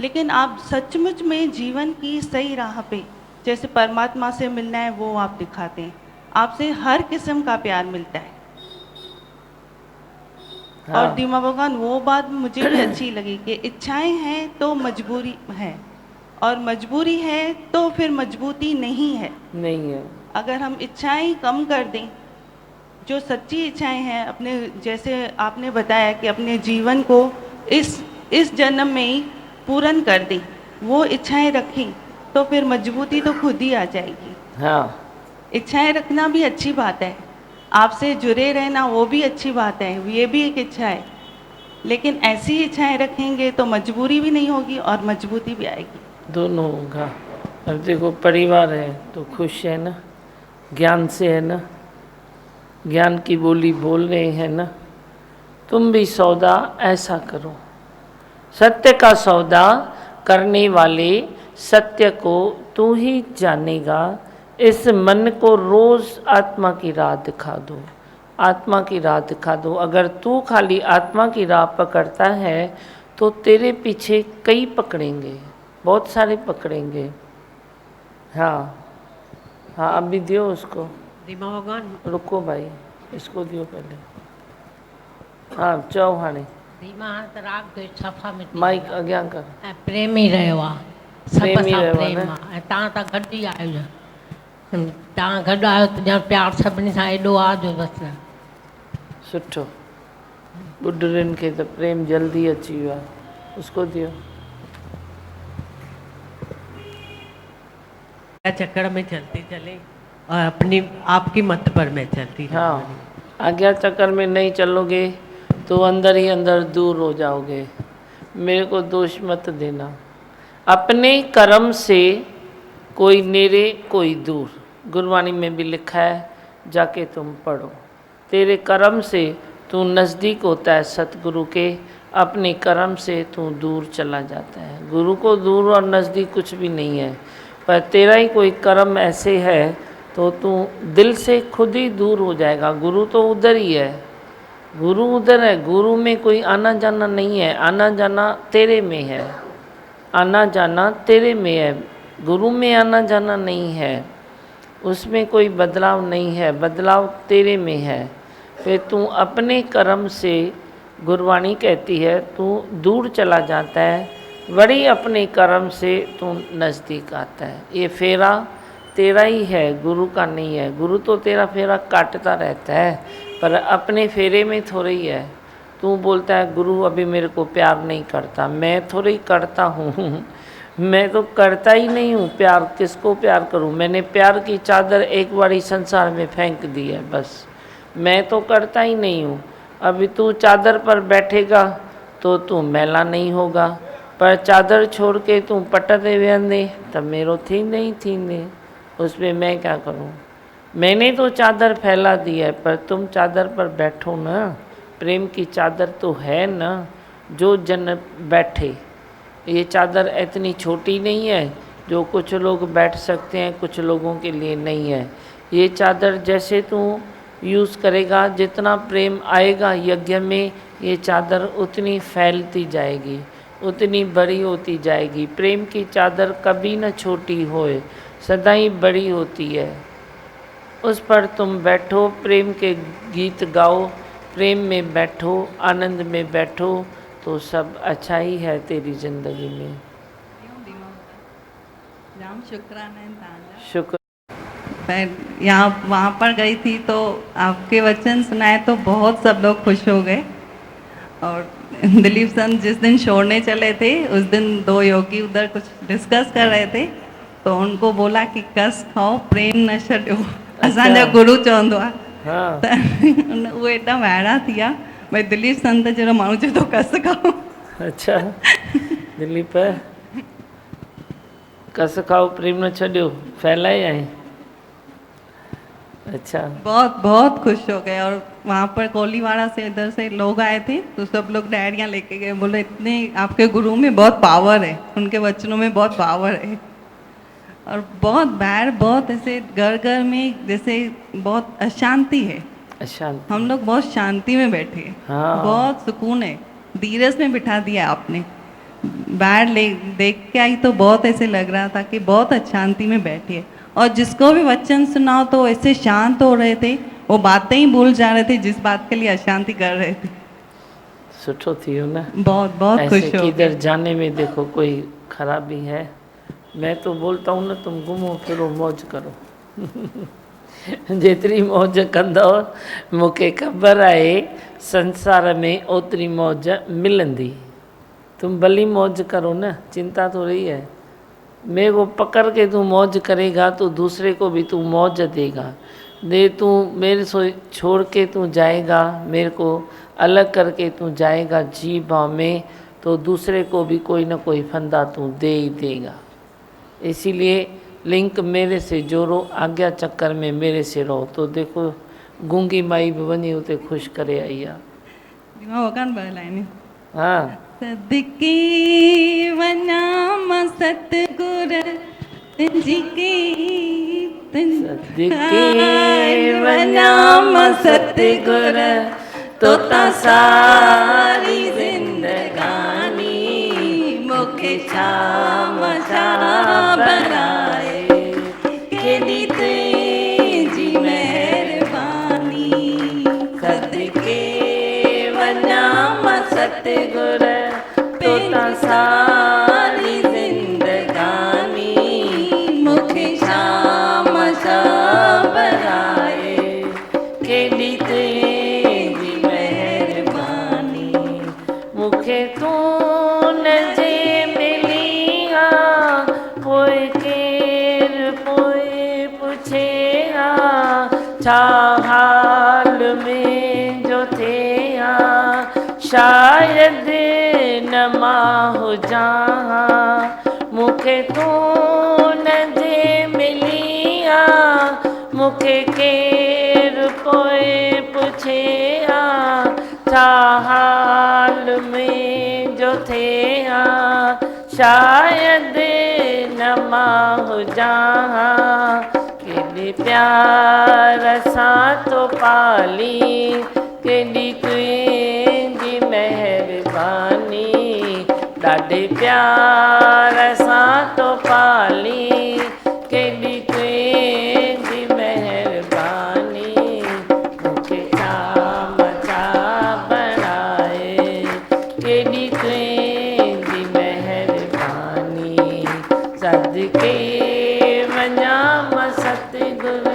लेकिन आप सचमुच में जीवन की सही राह पे जैसे परमात्मा से मिलना है वो आप दिखाते हैं। आपसे हर किस्म का प्यार मिलता है। हाँ। और दीमा भगवान, वो बात मुझे भी अच्छी लगी कि इच्छाएं हैं तो मजबूरी है, और मजबूरी है तो फिर मजबूती नहीं है। नहीं है। अगर हम इच्छाएं कम कर दें, जो सच्ची इच्छाएं हैं, अपने जैसे आपने बताया कि अपने जीवन को इस इस जन्म में ही पूर्ण कर दें, वो इच्छाएं रखें तो फिर मजबूती तो खुद ही आ जाएगी। हाँ इच्छाएं रखना भी अच्छी बात है, आपसे जुड़े रहना वो भी अच्छी बात है, ये भी एक इच्छा है, लेकिन ऐसी इच्छाएं रखेंगे तो मजबूरी भी नहीं होगी और मजबूती भी आएगी। दोनों होगा। अब देखो परिवार है तो खुश है ना, ज्ञान से है ना, ज्ञान की बोली बोल रहे हैं ना। तुम भी सौदा ऐसा करो, सत्य का सौदा करने वाले सत्य को तू ही जानेगा। इस मन को रोज आत्मा की राह दिखा दो, आत्मा की राह दिखा दो। अगर तू खाली आत्मा की राह पकड़ता है तो तेरे पीछे कई पकड़ेंगे, बहुत सारे पकड़ेंगे। हाँ हाँ, अभी दियो उसको। दीमा भगवान रुको भाई, इसको दियो पहले। हाँ चओ हाणे। दीमा त राग द्वेष सफ़ा मिटी माइक वियो आहे। अॻियां कर। ऐं प्रेम ई रहियो आहे, सभ प्रेम ई सां रहियो आहे प्रेम न? आहे। ऐं तव्हां त गॾु ई आहियो, तव्हां गॾु आहियो त ॼण प्यारु सभिनी सां एॾो आहे जो बसि न। सुठो, ॿुढड़ियुनि खे त प्रेम जल्दी अची वियो आहे, उसको दियो। चक्कर में चलती चले और अपनी आपकी मत पर मैं चलती रहूं। हाँ, आज्ञा चक्कर में नहीं चलोगे तो अंदर ही अंदर दूर हो जाओगे। मेरे को दोष मत देना। अपने कर्म से कोई नेरे कोई दूर, गुरबाणी में भी लिखा है, जाके तुम पढ़ो। तेरे कर्म से तू नज़दीक होता है सतगुरु के, अपने कर्म से तू दूर चला जाता है। गुरु को दूर और नज़दीक कुछ भी नहीं है, पर तेरा ही कोई कर्म ऐसे है तो तू दिल से खुद ही दूर हो जाएगा। गुरु तो उधर ही है, गुरु उधर है, गुरु में कोई आना जाना नहीं है, आना जाना तेरे में है, आना जाना तेरे में है। गुरु में आना जाना नहीं है, उसमें कोई बदलाव नहीं है, बदलाव तेरे में है। फिर तू अपने कर्म से, गुरबाणी कहती है, तू दूर चला जाता है, वही अपने कर्म से तू नज़दीक आता है। ये फेरा तेरा ही है, गुरु का नहीं है। गुरु तो तेरा फेरा काटता रहता है, पर अपने फेरे में थोड़ा ही है। तू बोलता है गुरु अभी मेरे को प्यार नहीं करता, मैं थोड़ा ही करता हूँ मैं तो करता ही नहीं हूँ प्यार, किसको प्यार करूँ। मैंने प्यार की चादर एक बारी संसार में फेंक दी है, बस मैं तो करता ही नहीं हूँ। अभी तू चादर पर बैठेगा तो तू मैला नहीं होगा, पर चादर छोड़ के तू पटते वेंदे तब मेरो थींदे ही थींदे, उसमें मैं क्या करूं। मैंने तो चादर फैला दी है, पर तुम चादर पर बैठो ना। प्रेम की चादर तो है ना, जो जन बैठे। ये चादर इतनी छोटी नहीं है जो कुछ लोग बैठ सकते हैं, कुछ लोगों के लिए नहीं है। ये चादर जैसे तू यूज़ करेगा, जितना प्रेम आएगा यज्ञ में, ये चादर उतनी फैलती जाएगी, उतनी बड़ी होती जाएगी। प्रेम की चादर कभी न छोटी होए, सदा ही बड़ी होती है। उस पर तुम बैठो, प्रेम के गीत गाओ, प्रेम में बैठो, आनंद में बैठो, तो सब अच्छा ही है तेरी ज़िंदगी में। जाम शुक्राना है तव्हांजा। शुक्र। मैं यहाँ वहाँ पर गई थी तो आपके वचन सुनाए तो बहुत सब लोग खुश हो गए। और दिलीप संत जिस दिन छोड़ने चले थे, उस दिन दो योगी उधर कुछ डिस्कस कर रहे थे, तो उनको बोला कि कस खाओ प्रेम न छॾियो, असांजा गुरु चवंदो आहे। हाँ। त उहे एॾा वाइड़ा थी विया, भई दिलीप संत जहिड़ो माण्हू चए थो कस खाओ। अच्छा दिलीप, कस खाओ प्रेम न छॾियो फैलाए आए। अच्छा, बहुत बहुत खुश हो गए। और वहाँ पर कोलीवाड़ा से इधर से लोग आए थे, तो सब लोग डायरियाँ लेके गए, बोले इतने आपके गुरु में बहुत पावर है, उनके वचनों में बहुत पावर है। और बहुत बाहर बहुत ऐसे घर घर में जैसे बहुत अशांति है, अशांति। हम लोग बहुत शांति में बैठे हैं। हाँ। बहुत सुकून है, धीरज में बिठा दिया आपने। बाहर ले देख के आई तो बहुत ऐसे लग रहा था कि बहुत अशांति में बैठी है। और जिसको भी वचन सुनाओ तो ऐसे शांत हो रहे थे, वो बातें ही भूल जा रहे थे जिस बात के लिए अशांति कर रहे थे। सुठो थियो ना। बहुत बहुत ऐसे खुश हो किधर गए। जाने में देखो कोई खराबी है। मैं तो बोलता हूँ ना, तुम घूमो फिरो मौज करो जेतिरी मौज कंदो मूंखे ख़बर आहे संसार में ओतिरी मौज मिलंदी। तुम भली मौज करो ना, चिंता तो रही है। मेरे को पकड़ के तू मौज करेगा तो दूसरे को भी तू मौज देगा। दे तू मेरे से छोड़ के तू जाएगा, मेरे को अलग करके तू जाएगा जी बाँ में, तो दूसरे को भी कोई ना कोई फंदा तू दे ही देगा। इसीलिए लिंक मेरे से जोड़ो, आज्ञा चक्कर में मेरे से रहो। तो देखो गूंगी माई भी वनी उते खुश करे आई आहे। हाँ सदके वनाम सतगुर तुझके सदके वनाम सतगुर तोता सारी जिंदगानी मुखे छाम बनाए केडी तेजी मेहरबानी। सदके वनाम सतगुर तोता सारी जिंदगानी मुखे शाम बनाए केडी तेरी मेहरबानी। मुखे तू जे मिलिया पोए केर पोए पुछेया छा हाल में जो थे शायद न मां हो जहाँ। मुखे तू न जे मिलिया मुखे केर पोए पुछेया छा हाल में जो थे शायद न मां हो जहाँ। केॾे प्यार सां तो पाली केॾी तुंहिंजी मेहरबानी। ॾाढे प्यार सां तो पाली केॾी तुंहिंजी मेहरबानी। मूंखे छाम बनाए केॾी तुंहिंजी मेहरबानी। सदके वञाम सतगुर।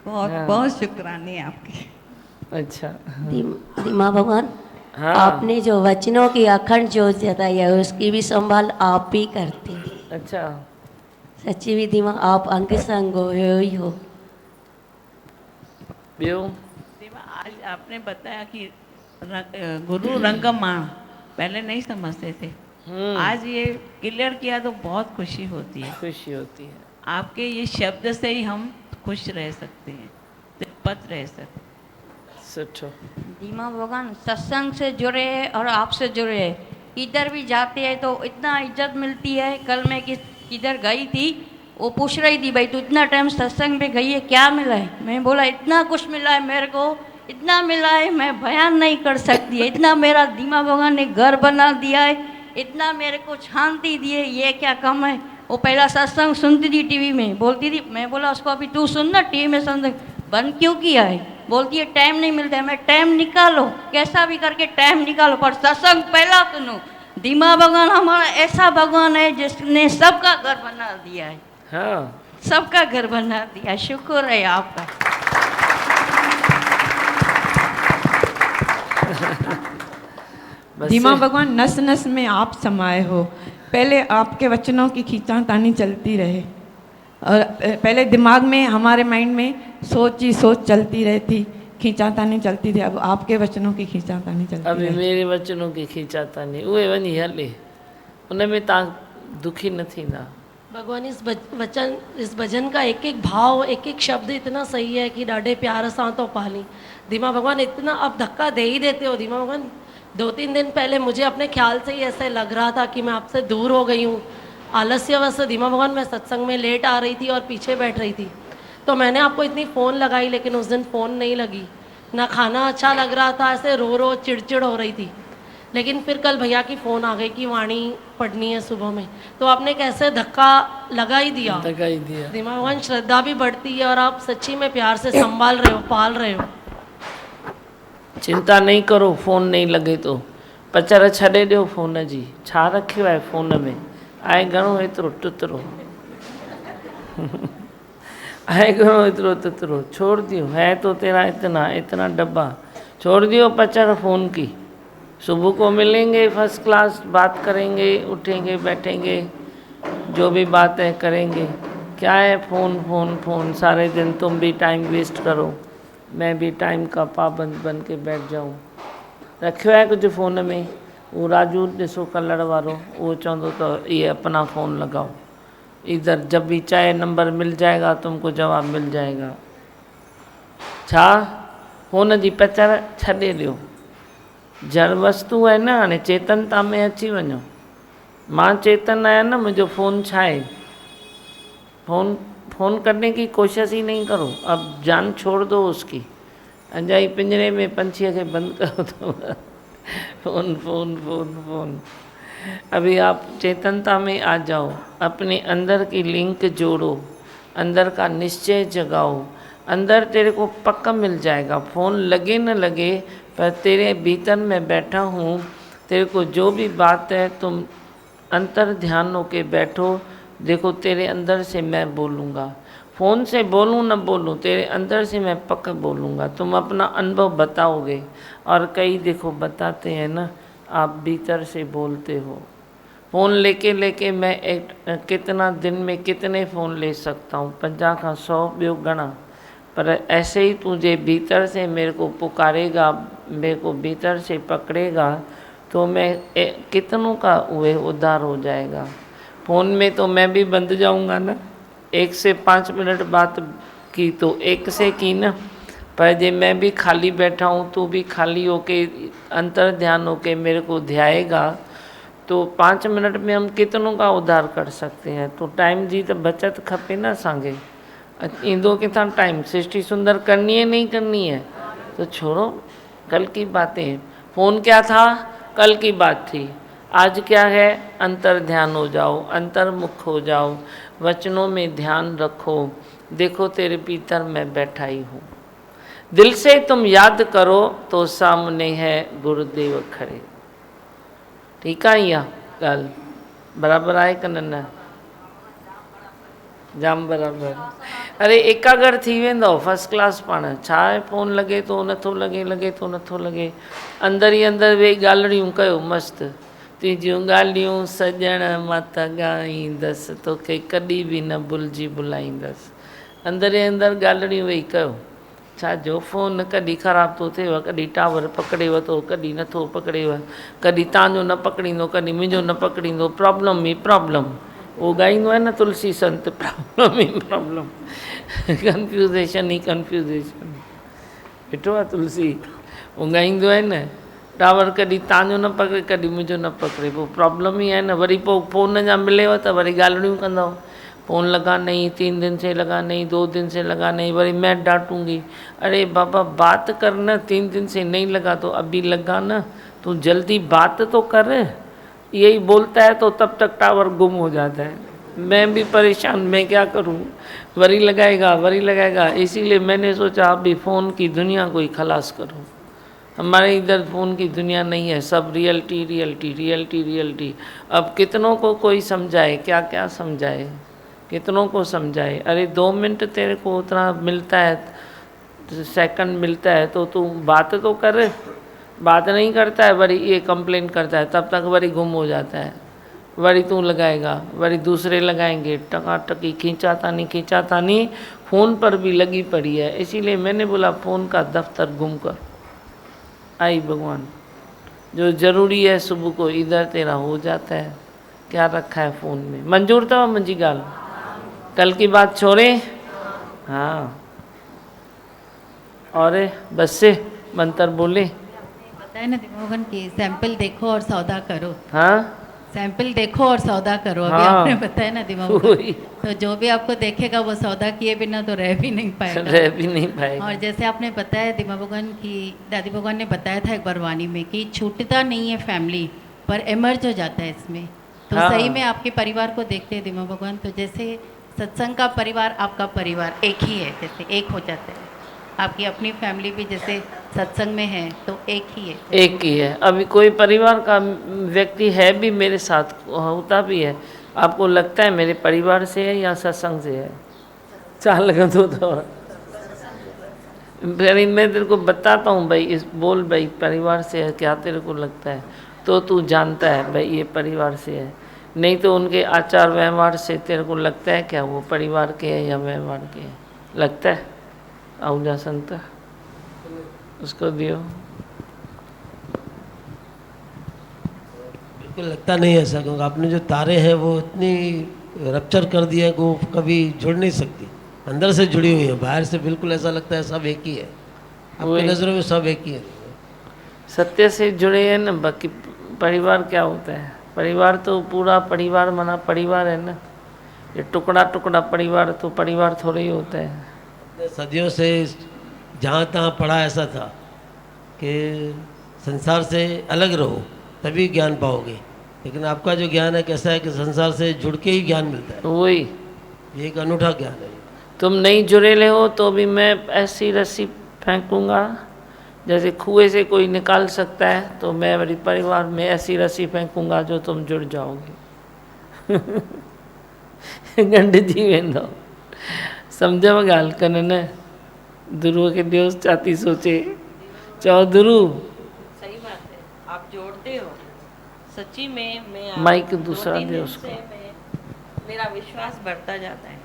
बहुत बहुत शुक्राने आपके। अच्छा दीमा भगवान, हाँ। आपने जो वचनों की अखंड जोत जताई है उसकी भी संभाल आप ही करते हैं। अच्छा सच्ची भी दीमा आप अंग संग हो ही हो। ॿियो आज आपने बताया कि गुरु रंगमाण पहले नहीं समझते थे, आज ये क्लियर किया तो बहुत खुशी होती है। खुशी होती है। आपके ये शब्द से ही हम खुश रह सकते हैं, तृप्त रह सकते हैं। सुठो। दीमा भगवान सत्संग से जुड़े हैं और आपसे जुड़े हैं, इधर भी जाते हैं तो इतना इज्जत मिलती है। कल मैं किधर गई थी, वो पूछ रही थी भाई तू इतना टाइम सत्संग पे गई है क्या मिला है। मैं बोला इतना कुछ मिला है मेरे को, इतना मिला है मैं बयान नहीं कर सकती है। इतना मेरा दीमा भगवान ने घर बना दिया है, इतना मेरे को शांति दी है, ये क्या कम है। वो पहला सत्संग सुनती थी टीवी में, बोलती थी, मैं बोला उसको अभी तू सुन ना टीवी में सत्संग बंद क्यों किया है। बोलती है टाइम नहीं मिलता है। मैं टाइम निकालो, कैसा भी करके टाइम निकालो, पर सत्संग पहला सुनो। दीमा भगवान हमारा ऐसा भगवान है जिसने सबका घर बना दिया है। हाँ सबका घर बना दिया, शुक्र है आपका। दीमा भगवान नस नस में आप समाये हो। पहले आपके वचनों की खींचातानी चलती रहे और पहले दिमाग में हमारे माइंड में सोच ही सोच चलती रहती, खींचातानी चलती थी। अब आपके वचनों की खींचातानी चलती अभी रहे। मेरे वचनों की खींचातानी उहे वञी हले, उनमें तव्हां दुखी न थींदा। भगवान इस भजन का एक एक भाव एक एक शब्द इतना सही है कि ॾाढे प्यार सां तो पाली। दीमा भगवान इतना आप धक्का दे ही देते हो। दीमा भगवान 2-3 दिन पहले मुझे अपने ख्याल से ही ऐसे लग रहा था कि मैं आपसे दूर हो गई हूँ, आलस्यवश। दीमा भगवान मैं सत्संग में लेट आ रही थी और पीछे बैठ रही थी, तो मैंने आपको इतनी फ़ोन लगाई, लेकिन उस दिन फ़ोन नहीं लगी। ना खाना अच्छा लग रहा था, ऐसे रो रो चिड़चिड़ हो रही थी। लेकिन फिर कल भैया की फ़ोन आ गई कि वाणी पढ़नी है सुबह में, तो आपने कैसे धक्का लगा ही दिया। दीमा भगवान श्रद्धा भी बढ़ती है और आप सच्ची में प्यार से संभाल रहे हो, पाल रहे हो। चिंता नहीं करो, फ़ोन नहीं लगे तो पचर छॾे ॾियो फ़ोन जी। छा रखियो आहे फ़ोन में, आहे घणो एतिरो तुतरो है घणो एतिरो तुतरो, छोड़ दियो। है तो तेरा इतना इतना डब्बा, छोड़ दियो पचर फ़ोन की। सुबह को मिलेंगे, फर्स्ट क्लास बात करेंगे, उठेंगे बैठेंगे, जो भी बातें करेंगे। क्या है फ़ोन फ़ोन फ़ोन, सारे दिन तुम भी टाइम वेस्ट करो, मैं भी टाइम का पाबंद बन के बैठ जाऊँ। रखियो है कुछ फ़ोन में, वो राजू ॾिसो कलर वारो, वो चवंदो तो ये अपना फ़ोन लगाओ, इधर जब भी चाहे नंबर मिल जाएगा, तुमको जवाब मिल जाएगा। छा फ़ोन जी पचर छॾे ॾियो, जड़ वस्तु है ना, हाणे चेतनता में अची वञो। मां चेतन आया ना, मुझे फ़ोन छा है, फ़ोन करने की कोशिश ही नहीं करो, अब जान छोड़ दो उसकी। अजाई पिंजरे में पंछी के बंद करो तो फ़ोन फ़ोन फ़ोन फ़ोन। अभी आप चेतनता में आ जाओ, अपने अंदर की लिंक जोड़ो, अंदर का निश्चय जगाओ, अंदर तेरे को पक्का मिल जाएगा। फ़ोन लगे न लगे, पर तेरे भीतर मैं बैठा हूँ, तेरे को जो भी बात है तुम अंतर ध्यान होके बैठो, देखो तेरे अंदर से मैं बोलूँगा। फ़ोन से बोलूँ न बोलूँ, तेरे अंदर से मैं पक्का बोलूँगा। तुम अपना अनुभव बताओगे, और कई देखो बताते हैं ना, आप भीतर से बोलते हो। फ़ोन लेके लेके मैं कितना दिन में कितने फ़ोन ले सकता हूँ, 50 का 100 ॿियो घणा, पर ऐसे ही तुझे भीतर से मेरे को पुकारेगा, मेरे को भीतर से पकड़ेगा, तो मैं कितनों का हुए उद्धार हो जाएगा। फ़ोन में तो मैं भी बंद जाऊंगा ना, 1 से 5 मिनट बात की तो 1 से की ना, पर जे मैं भी खाली बैठा हूँ, तू भी खाली होके अंतर ध्यान होके मेरे को ध्याएगा, तो 5 मिनट में हम कितनों का उद्धार कर सकते हैं। तो टाइम जी तो बचत खपे ना असांखे, इंदो कितना टाइम, सृष्टि सुंदर करनी है नहीं करनी है, तो छोड़ो कल की बातें। फ़ोन क्या था, कल की बात थी। आज क्या है, अंतर ध्यान हो जाओ, अंतर्मुख हो जाओ, वचनों में ध्यान रखो, देखो तेरे भीतर मैं बैठा ही हूँ। दिल से तुम याद करो तो सामने है गुरुदेव खड़े। ठीक है, इहा ॻाल्हि बराबरि आहे कि न? जाम बराबरि। अरे एकाग्र थी वेंदो फर्स्ट क्लास पाण। छा आहे, फ़ोन लॻे थो नथो लॻे, लॻे थो नथो लॻे, अंदरि ई अंदरि वेही ॻाल्हियूं कयो मस्तु। तुंहिंजियूं ॻाल्हियूं सॼण मां त ॻाईंदसि, तोखे कॾहिं बि न भुलिजी भुलाईंदसि। अंदरि ई अंदरि ॻाल्हियूं वेही कयो। छा जो फ़ोन कॾहिं ख़राबु थो थिएव, कॾहिं टावर पकड़ेव थो, कॾहिं नथो पकड़ेव, कॾहिं तव्हांजो न पकड़ींदो, कॾहिं मुंहिंजो न पकड़ींदो, प्रॉब्लम ई प्रॉब्लम। वो ॻाईंदो आहे न तुलसी संत, प्रॉब्लम ई प्रॉब्लम, कंफ्यूज़ेशन ई कंफ्यूज़ेशन। ॾिठो आहे तुलसी, वो ॻाईंदो आहे न, टावर कॾहिं तव्हांजो न पकड़े, कॾहिं मुंहिंजो न पकड़े, पोइ प्रॉब्लम ई आहे न। वरी पोइ फ़ोन जा मिलेव त वरी ॻाल्हियूं कंदव, फ़ोन लगा नहीं, 3 दिन से लगा नहीं, 2 दिन से लगा नहीं, वरी मैं डांटूंगी, अरे बाबा बात करना, 3 दिन से नहीं लगा तो अभी लगा ना, तू जल्दी बात तो कर। यही बोलता है तो तब तक टावर गुम हो जाता है। मैं भी परेशान, मैं क्या करूं, वरी लगाएगा। इसीलिए मैंने सोचा अभी फ़ोन की दुनिया को ही खलास करूं। हमारे इधर फ़ोन की दुनिया नहीं है, सब रियलिटी रियलिटी रियलिटी रियलिटी। अब कितनों को कोई समझाए, क्या क्या समझाए, कितनों को समझाए। अरे 2 मिनट तेरे को उतना मिलता है, सेकंड मिलता है, तो तू बात तो कर। बात नहीं करता है, वरी ये कंप्लेन करता है, तब तक वरी गुम हो जाता है। वरी तू लगाएगा, वरी दूसरे लगाएंगे, टकाटकी खींचातानी फ़ोन पर भी लगी पड़ी है। इसीलिए मैंने बोला फ़ोन का दफ्तर गुम कर। आई भगवान, जो ज़रूरी है सुबह को इधर तेरा हो जाता है। क्या रखा है फ़ोन में, मंजूर था मुझी गाल, कल की बात छोड़े। हाँ, और बस से मंत्र बोले, बताए ना दिमागन की सैंपल देखो और सौदा करो। हाँ, सैंपल देखो और सौदा करो। अभी हाँ, आपने बताया ना दिमागन, तो जो भी आपको देखेगा वो सौदा किए बिना तो रह भी नहीं पाएगा। और जैसे आपने बताया दिमागन की, दादी भगवान ने बताया था एक बार वाणी में कि छूटता नहीं है फैमिली, पर इमर्ज हो जाता है इसमें। तो हाँ, सही में आपके परिवार को देखते हैं दिमा भगवान, तो जैसे सत्संग का परिवार, आपका परिवार एक ही है, जैसे एक हो जाता है। आपकी अपनी फैमिली भी जैसे सत्संग में है तो एक ही है। एक ही है। अभी कोई परिवार का व्यक्ति है भी मेरे साथ, होता भी है, आपको लगता है मेरे परिवार से है या सत्संग से है? चाल लगंदो तो फिर मैं तेरे को बताता हूँ भाई, इस बोल भाई परिवार से है क्या तेरे को लगता है, तो तू जानता है भाई ये परिवार से है, नहीं तो उनके आचार व्यवहार से तेरे को लगता है क्या वो परिवार के हैं या व्यवहार के हैं, लगता है? आउजा संत उसको दियो। बिल्कुल लगता नहीं है ऐसा, क्योंकि आपने जो तारे हैं वो इतनी रप्चर कर दिया है कि वो कभी जुड़ नहीं सकती, अंदर से जुड़ी हुई है, बाहर से बिल्कुल ऐसा लगता है सब एक ही है, आपकी नज़रों में सब एक ही है। सत्य से जुड़े हैं ना, बाकी परिवार क्या होता है? परिवार तो पूरा परिवार माना परिवार है ना, ये टुकड़ा टुकड़ा परिवार तो परिवार थोड़ा ही होता है। सदियों से जहाँ तहाँ पढ़ा ऐसा था कि संसार से अलग रहो तभी ज्ञान पाओगे, लेकिन आपका जो ज्ञान है कैसा है कि संसार से जुड़ के ही ज्ञान मिलता है, वही ये एक अनूठा ज्ञान है। तुम नहीं जुड़े हो तो भी मैं ऐसी रस्सी फेंकूंगा जैसे कुएं से कोई निकाल सकता है, तो मैं मेरे परिवार में ऐसी रस्सी फेंकूंगा जो तुम जुड़ जाओगे। गंड जी वेंदो समझव गाल कन दुरु के दिवस चाती सोचे चौ दुरु। सही बात है, आप जोड़ते हो सच्ची में। मैं माइक दूसरा दे उसको। मेरा विश्वास बढ़ता जाता है,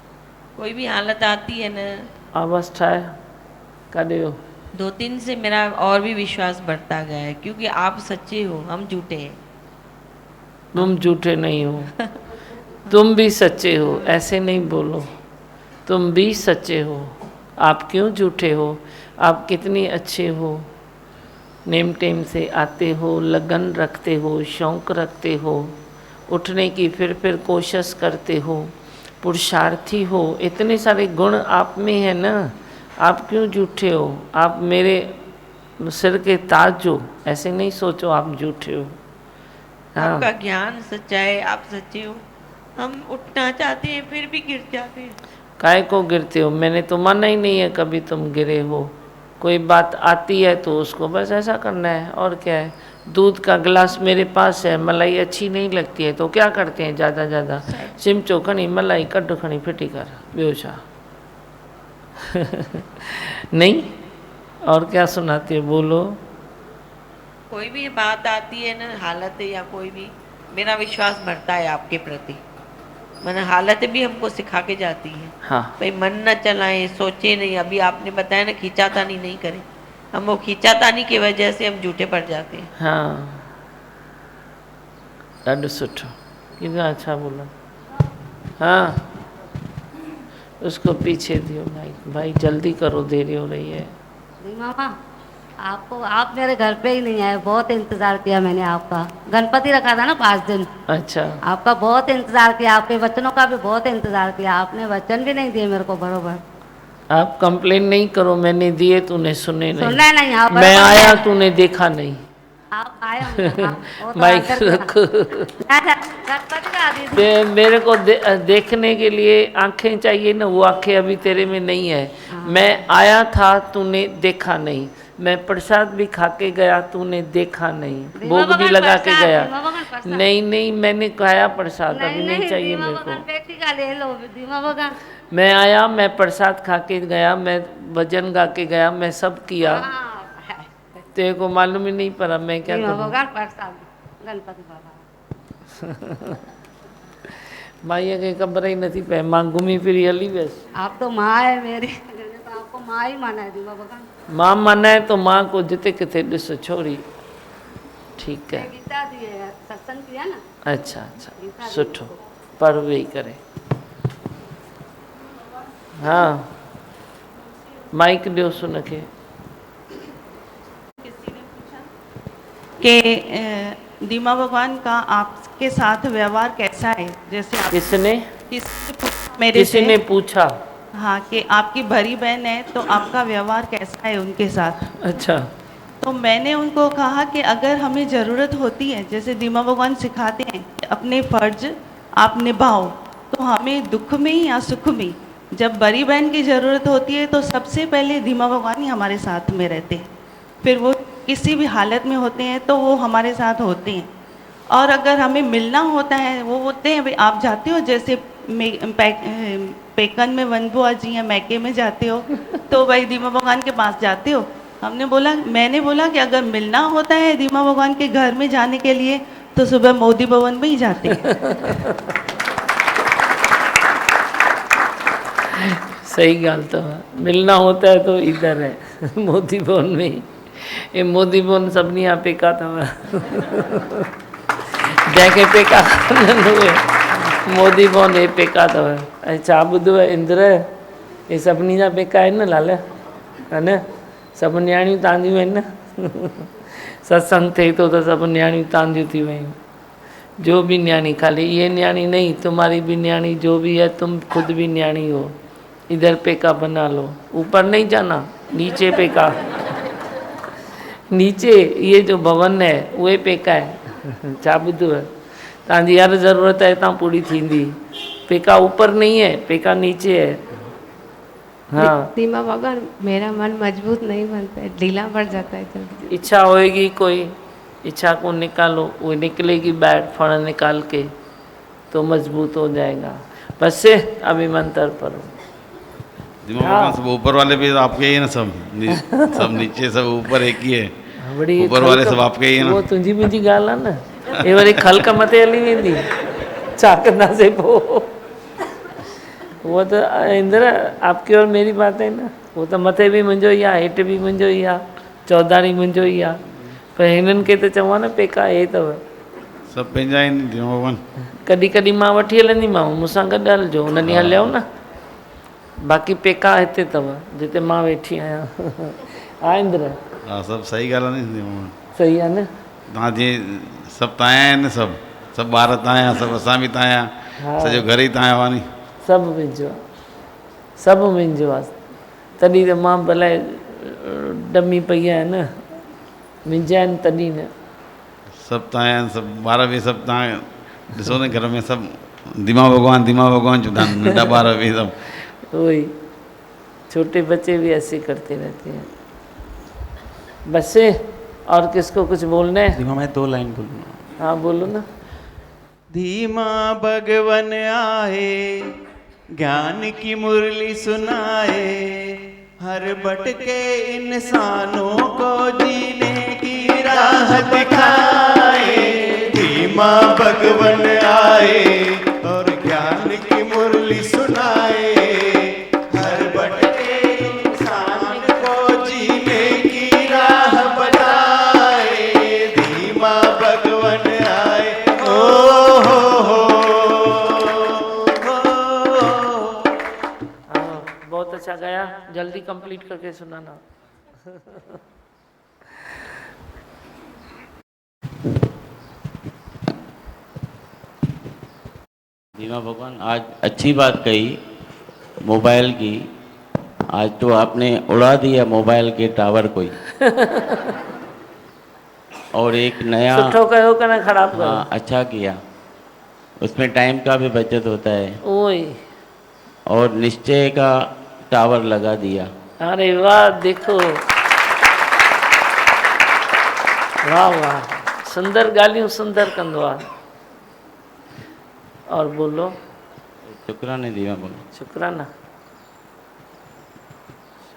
कोई भी हालत आती है ना, अवस्था है का दियो 2-3 से मेरा और भी विश्वास बढ़ता गया है, क्योंकि आप सच्चे हो, हम झूठे हैं। तुम झूठे नहीं हो, तुम भी सच्चे हो, ऐसे नहीं बोलो, तुम भी सच्चे हो। आप क्यों झूठे हो? आप कितनी अच्छे हो, नेम टेम से आते हो, लगन रखते हो, शौक रखते हो, उठने की फिर कोशिश करते हो, पुरुषार्थी हो, इतने सारे गुण आप में है ना, आप क्यों झूठे हो? आप मेरे सिर के ताज हो, ऐसे नहीं सोचो आप झूठे हो। हाँ। आपका ज्ञान सच्चा है, आप सच्चे हो, हम उठना चाहते हैं फिर भी गिर जाते हैं। काहे को गिरते हो? मैंने तो माना ही नहीं है कभी तुम गिरे हो। कोई बात आती है तो उसको बस ऐसा करना है, और क्या है। दूध का गिलास मेरे पास है, मलाई अच्छी नहीं लगती है तो क्या करते हैं ज़्यादा सिमचो खणी मलाई कड्ड खणी फिटी कर बेहोशा। नहीं, और क्या सुनाते हो, बोलो। कोई भी बात आती है ना, हालत है या कोई भी, मेरा विश्वास बढ़ता है आपके प्रति। मैंने हालत भी हमको सिखा के जाती है। हाँ। भाई मन न चलाएं, सोचे नहीं। अभी आपने बताया ना खींचातानी नहीं करें, हम वो खींचातानी की वजह से हम झूठे पड़ जाते हैं। हाँ, ॾाढो सुठो, कितना अच्छा बोला। हाँ, उसको पीछे दियो भाई जल्दी करो, देरी हो रही है। मामा आप मेरे घर पे ही नहीं आए, बहुत इंतजार किया मैंने आपका। गणपति रखा था ना 5 दिन। अच्छा। आपका बहुत इंतजार किया, आपके वचनों का भी बहुत इंतजार किया, आपने वचन भी नहीं दिए मेरे को बरोबर। आप कंप्लेन नहीं करो, मैंने दिए तूने सुने नहीं। सुनना नहीं आप। मैं आया तूने देखा नहीं। आप आए होंगे, माइक रखो। मेरे को देखने के लिए आंखें चाहिए ना, वो आंखें अभी तेरे में नहीं है। मैं आया था तूने देखा नहीं, मैं प्रसाद भी खा के गया तूने देखा नहीं, भोग भी लगा के गया नहीं, मैंने खाया प्रसाद, अभी नहीं चाहिए मेरे को। मैं आया, मैं प्रसाद खा के गया, मैं भजन गा के गया, मैं सब किया, तेरे को मालूम ही नहीं पड़ा मैं क्या करूं। माई के खबर ही नहीं पे, मां घूमी फिरी हली बस। आप तो माँ है मेरी, तो आपको माँ ही माना है दीवा भगवान। माँ माना है तो माँ को जिते किथे ॾिस छोड़ी, ठीक है। गीता दी है, सत्संग किया ना। अच्छा, सुठो, पढ़ वेही करे। हाँ, माइक ॾियो सुन खे। कि दीमा भगवान का आपके साथ व्यवहार कैसा है? जैसे आप किसी ने पूछा। हाँ, कि आपकी भरी बहन है तो आपका व्यवहार कैसा है उनके साथ? अच्छा। तो मैंने उनको कहा कि अगर हमें ज़रूरत होती है, जैसे दीमा भगवान सिखाते हैं अपने फर्ज आप निभाओ, तो हमें दुख में या सुख में जब बड़ी बहन की ज़रूरत होती है तो सबसे पहले दीमा भगवान ही हमारे साथ में रहते हैं। फिर वो किसी भी हालत में होते हैं तो वो हमारे साथ होते हैं। और अगर हमें मिलना होता है, वो बोलते हैं भाई आप जाते हो, जैसे पेकन में वन बुआ जी हैं, मैके में जाते हो तो भाई दीमा भगवान के पास जाते हो? मैंने बोला कि अगर मिलना होता है दीमा भगवान के घर में जाने के लिए तो सुबह मोदी भवन में ही जाते हैं। सही गाल तो है, मिलना होता है तो इधर है मोदी भवन में ही। ये मोदी भवन सभिनी यहाँ पेका अथव जंहिंखे पेका मोदी भवन हे पेका अथव। ऐं छा ॿुधो आहे इंद्र, हे सभिनी जा पेका आहिनि न लाल, है न? सभु न्याणियूं तव्हांजियूं आहिनि न? सत्संग थिए थो त सभु न्याणियूं तव्हांजियूं थी वयूं। जो भी न्याणी, खाली ये न्याणी नहीं, तुम्हारी भी न्याणी जो भी है, तुम खुद भी न्याणी हो। इधर पेका बना लो, ऊपर नहीं जाना, नीचे पेका। नीचे ये जो भवन है उहे पेका है। छा ॿुधो आहे? तव्हांजी हर ज़रूरत है हितां पूरी थींदी। पेका ऊपर नहीं है, पेका नीचे है। हाँ, दीमा भगवान, मेरा मन मजबूत नहीं बनता है, ढीला पड़ जाता है जल्दी। इच्छा होएगी कोई, इच्छा को निकालो, वो निकलेगी बैठ फण निकाल के तो मजबूत हो जाएगा। बस से अभी मंत्र पढ़ो। हाँ। सब ऊपर वाले भी आपके ही है ना, सब सब नीचे सब ऊपर एक ही है। ऊपर वाले सब आपके ही है ना। वो तुंहिंजी मुंहिंजी ॻाल्हि आहे न, ये वरी ख़ल्क़ मथे हली वेंदी, छा कंदासीं पोइ? वो तो इंद्र आपकी और मेरी बात है ना, वो तो मथे भी मुंहिंजो ई आहे, हेठि भी मुंहिंजो ई आहे, चौधारी मुंहिंजो ई आहे, पर हिननि खे त चवां न पेका हे अथव। सब पंहिंजा आहिनि दीमा भगवान। कॾहिं कॾहिं मां वठी हलंदीमांव, मूंसां गॾु हलिजो, उन्हनि ॾींहुं हलियो न। बाक़ी पेका हिते अथव जिते मां वेठी आहियां। हा इंद्र? हा, सब सही ॻाल्हि आहे न दीमा भगवान। सही आहे न? तव्हां जीअं सभु तव्हां आहिनि, सभु ॿार तव्हां, सभु असां बि तव्हां, सॼो घर ई तव्हां आहे नी। सभु मुंहिंजो आहे, सभु मुंहिंजो आहे। तॾहिं त मां भले ॾमी पई आहियां न, मुंहिंजा आहिनि तॾहिं न। सभु तव्हां आहिनि, सभु ॿार बि सभु तव्हां ॾिसो न, घर में सभु दीमा भगवान चवंदा आहिनि, नंढा ॿार बि सभु। वही छोटे बच्चे भी ऐसे करते रहते हैं। बस और किसको कुछ बोलना है? दीमा, मैं 2 लाइन बोलूँगा। हाँ बोलो ना। धीमा भगवन आए, ज्ञान की मुरली सुनाए, हर भटके इंसानों को जीने की राह दिखाए। धीमा भगवन आए और ज्ञान की मुरली सुनाए, हर भटके इंसान को जीने की राह बताए। धीमा भगवन आए, ओ हो। बहुत अच्छा गाया, जल्दी कंप्लीट करके सुनाना। दीमा भगवान, आज अच्छी बात कही मोबाइल की। आज तो आपने उड़ा दिया मोबाइल के टावर को ही। और एक नया सुठो कयो कि न खराब कयो? हाँ, अच्छा किया। उसमें टाइम का भी बचत होता है। ओए। और निश्चय का टावर लगा दिया। अरे वाह, देखो वाह वाह, सुंदर ॻाल्हियूं सुंदर कंदो आहे। और बोलो। शुक्राने दीमा भगवान। शुक्राना।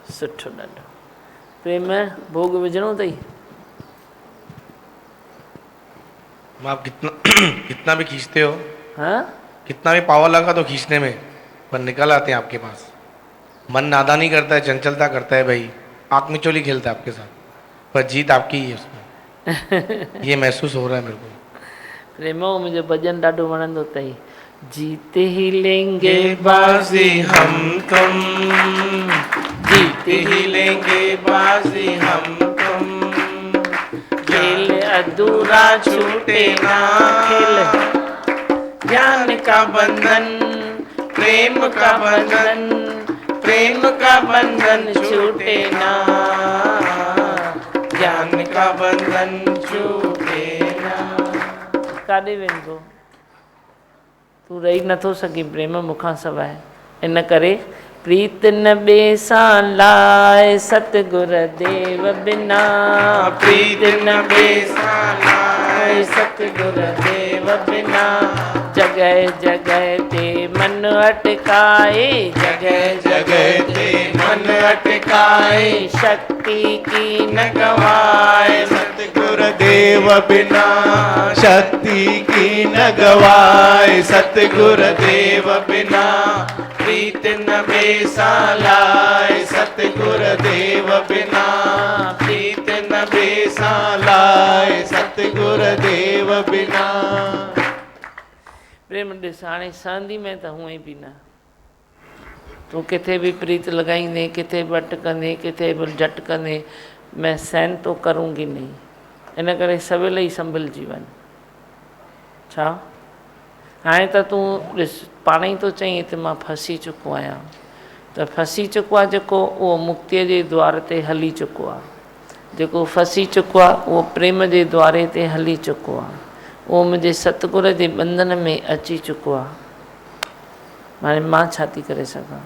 सुठो ॾाढो। प्रेम भोग विझणो अथई? आप कितना भी खींचते हो, हाँ, कितना भी पावर लगा तो खींचने में, पर निकल आते हैं आपके पास। मन नादानी करता है, चंचलता करता है भाई, आँख मिचोली खेलता है आपके साथ, पर जीत आपकी ही है उसमें। ये महसूस हो रहा है मेरे को। प्रेमो, मुझे भजन ॾाढो वणंदो अथई। जीते ही लेंगे बाजी हम तुम, जीते ही लेंगे बाजी हम तुम, खेल अधूरा छूटे ना खेल, ज्ञान का बंधन, प्रेम का बंधन, प्रेम का बंधन छूटे ना, ज्ञान का बंधन छूटे ना। काॾे वेंदो? तूं रही नथो सघीं प्रेम मूंखां सवाइ। इन करे प्रीत न ॿिए सां लाइ, सतगुर देव बिना। प्रीत न ॿिए सां लाइ, सतगुर देव बिना। जगह जगह ते मन अटकाए, जगह जगह ते मन अटकाए, शक्ति की न गवाए, सतगुरुदेव बिना शक्ति की न गवाए, सतगुरुदेव बिना प्रीत न बेसा लाए, सतगुरुदेव बिना प्रीत न बेसा लाए, सतगुरुदेव बिना। प्रेम ॾिस हाणे सहंदी में त हूअं ई बि न, तूं किथे बि प्रीत लॻाईंदे, किथे बट कंदे, किथे बि झट कंदे, मैं सहन तो करूँगी नहीं, इन करे सवेल ई संभलिजी वञ। छा हाणे त तूं ॾिस पाण ई तो चईं त मां फसी चुको आहियां, त फसी चुको आहे जेको उहो मुक्तीअ जे द्वार ते हली चुको आहे, जेको फसी चुको आहे उहो प्रेम जे द्वारे ते हली चुको आहे, उहो मुंहिंजे सतगुर जे बंधन में अची चुको आहे। हाणे मां छा थी करे सघां,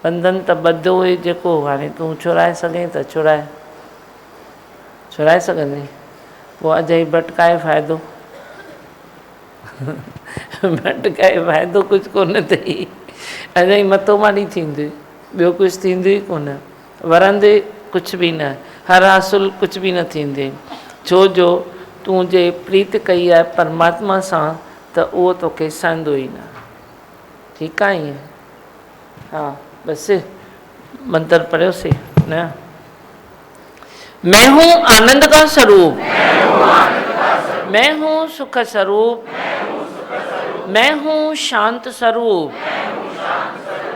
बंधन त ॿधो हुए जेको, हाणे तूं छुड़ाए सघे त छुड़ाए सघंदे, पोइ अजय भटकाए फ़ाइदो भटकाए फ़ाइदो कुझु कोन अथई, अजय मथो मारी थींदी, ॿियो कुझु थींदो ई कोन, वरंदे कुझु बि न, हर हासिल कुझु बि न थींदे, छो जो तूं जे प्रीत कई आहे परमात्मा सां त उहो तोखे सहंदो ई न। ठीकु आहे ईअं? हा बसि मंत्र पढ़ियोसीं न। मैं हूँ आनंद का स्वरूप, मैं हूँ सुख स्वरूप, मैं हूँ शांत स्वरूप,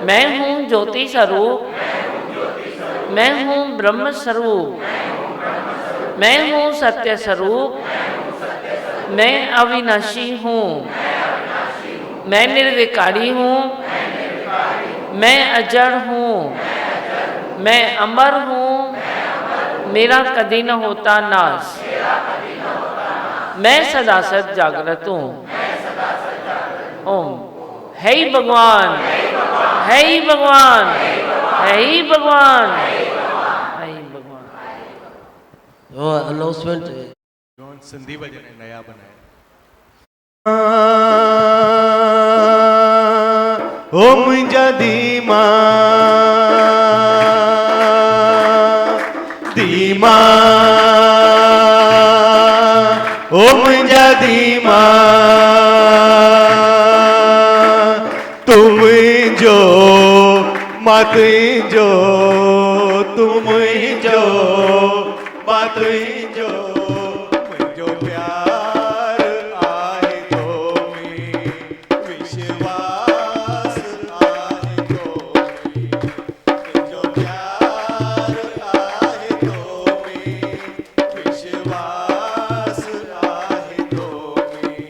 मैं हूँ ज्योति स्वरूप, मैं हूँ ब्रह्म स्वरूप, मैं हूँ सत्य स्वरूप, मैं अविनाशी हूँ, मैं निर्विकारी हूँ, मैं अजड़ हूँ, मैं अमर हूँ, मेरा कभी न होता नाश, मैं सदा सद जागृत हूँ। ओम है ही भगवान, है ही भगवान, है ही भगवान, है ही भगवान। वो अनाउंसमेंट जॉन सिंधी भजन है नया बनाया। ओ मुंहिंजा धीमा धीमा, ओ मुंहिंजा धीमा, तुम जो मां तुंहिंजो, तुम जो मां तुंहिंजो, मुंहिंजो प्यार आहे तो में विश्वास आहे तो में, मुंहिंजो प्यार आहे तो में विश्वास आहे तो में।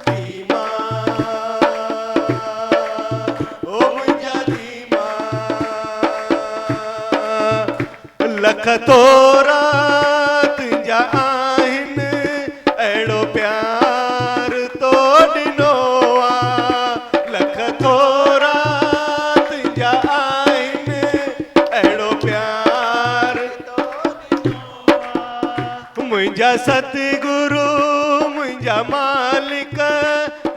धीमा ओ मुंहिंजा धीमा, लख तोरा तुंहिंजा आहिनि, अहिड़ो प्यार तो ॾिनो आहे, लख तोरा तुंहिंजा आहिनि, अहिड़ो प्यार तो ॾिनो आहे। मुंहिंजा सतगुरु मुंहिंजा मालिक,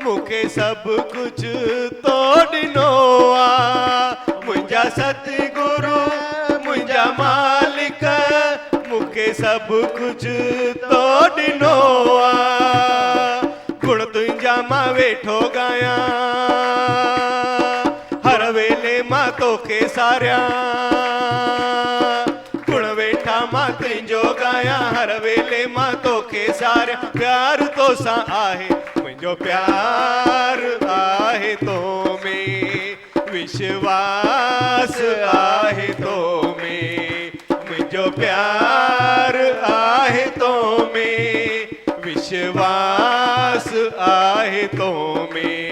मूंखे सभु कुझु तो ॾिनो आहे, मुंहिंजा सतगुरु मुंहिंजा मालिक, मूंखे सभु कुझु तो ॾिनो आहे। गुण तुंहिंजा मां वेठो ॻायां, हर वेले मां तोखे सारियां, गुण वेठा मां तुंहिंजो ॻायां, हर वेले मां तोखे सारियां। प्यार तोसां आहे, मुंहिंजो प्यार आहे तो में विश्वास आहे तो में, मुंहिंजो प्यार आहे तो में विश्वास आहे तो में।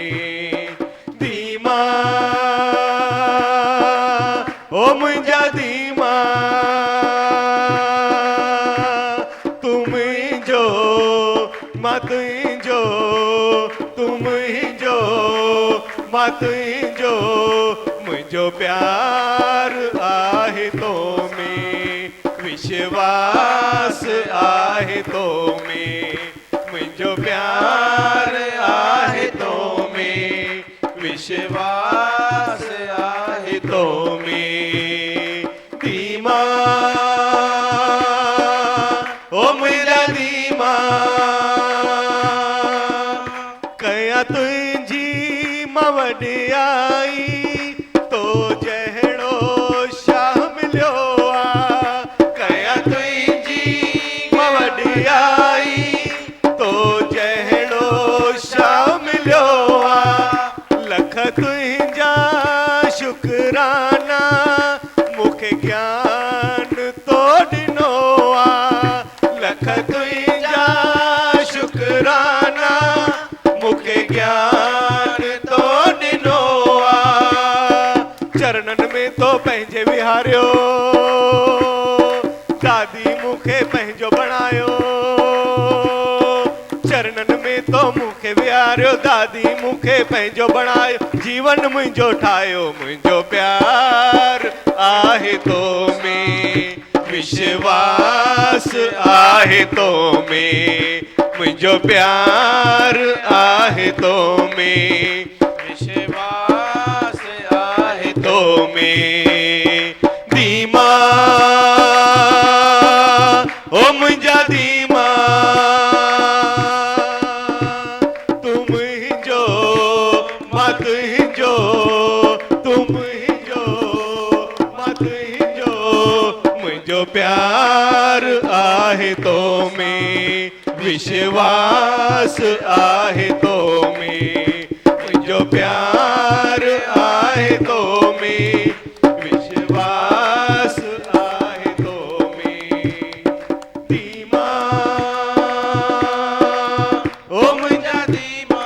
धीमा ओ मुंहिंजा धीमा, तू मुंहिंजो मां तुंहिंजो, तू मुंहिंजो मां तुंहिंजो, मुंहिंजो प्यार आहे तो में विश्वास आहे तो में, मुंहिंजो प्यार आहे तो में विश्वास आहे तो मी धीमा ओ मेरा धीमा कया तुझी मवडियाई तो जहड़ो शाह मिलियो आ कया तुझी मवडियाई तो जहड़ो शाह मिलियो आ लख तुझा शुकराना मुखे ज्ञान तो ॾिनो आ लख तुझा शुकराना मुखे ज्ञान तो ॾिनो आ चरणन में तो पंहिंजे विहारियो दादी मुखे पंहिंजो बणायो चरणन में तो मुखे विहारियो दादी मुखे पंहिंजो बणायो जीवन मुंहिंजो ठाहियो मुंहिंजो प्यार आहे तो में विश्वास आहे तो में मुंहिंजो प्यार आहे तो में विश्वास आहे तो में धीमा ओ मुंहिंजा धीमा तू मुंहिंजो मां तुंहिंजो तू मुंहिंजो मां तुंहिंजो मुंहिंजो प्यार आहे तो में विश्वास आहे तो में मुंहिंजो प्यार आहे तो में विश्वास आहे तो में धीमा ओ मुंहिंजा धीमा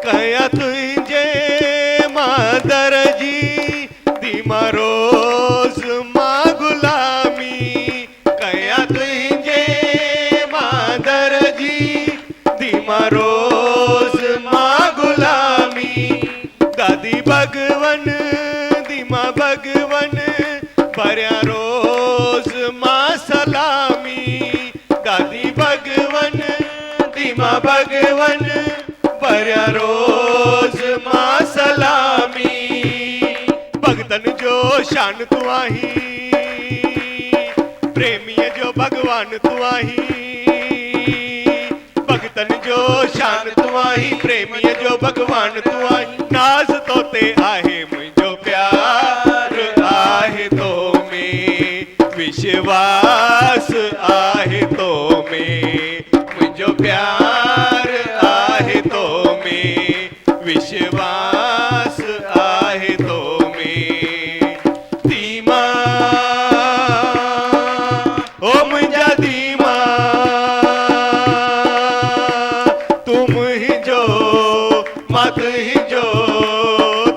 कया तुंहिंजे मादर जी धीमा रोज़ मां गुलामी कया तुंहिंजे मादर जी धीमा रोज़ मां गुलामी दादी भगवन धीमा भगवन भरिया रोज़ मां सलामी दादी भगवन धीमा भगवन भरिया रोज़ मां सलामी भगतन जो शान तू आही प्रेमीअ जो भगवान तू आही भगतन जो शान तू आही प्रेमीअ जो भगवान तू आही नाज़ तो ते आहे मुंहिंजो प्यार आहे तो में विश्वास आहे तो में मुंहिंजो प्यार आहे तो में विश्वास आहे तो में धीमा ओ मुंहिंजा धीमा तू मुंहिंजो मां तुंहिंजो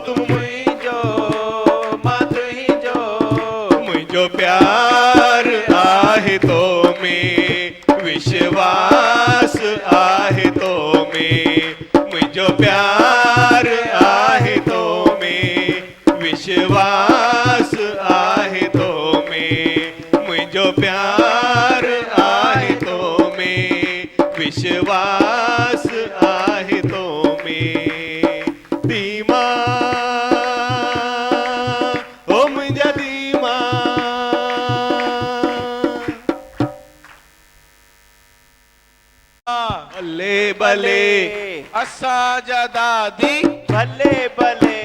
तू मुंहिंजो मां तुंहिंजो मुंहिंजो प्यार आहे तो में विश्वास आहे तो में मुंहिंजो प्यार आहे तो में विश्वास आहे तो में मुंहिंजो प्यार आहे तो में विश्वास आहे तो में धीमा ओ मुंहिंजा धीमा भले भले असांजा दादी भले भले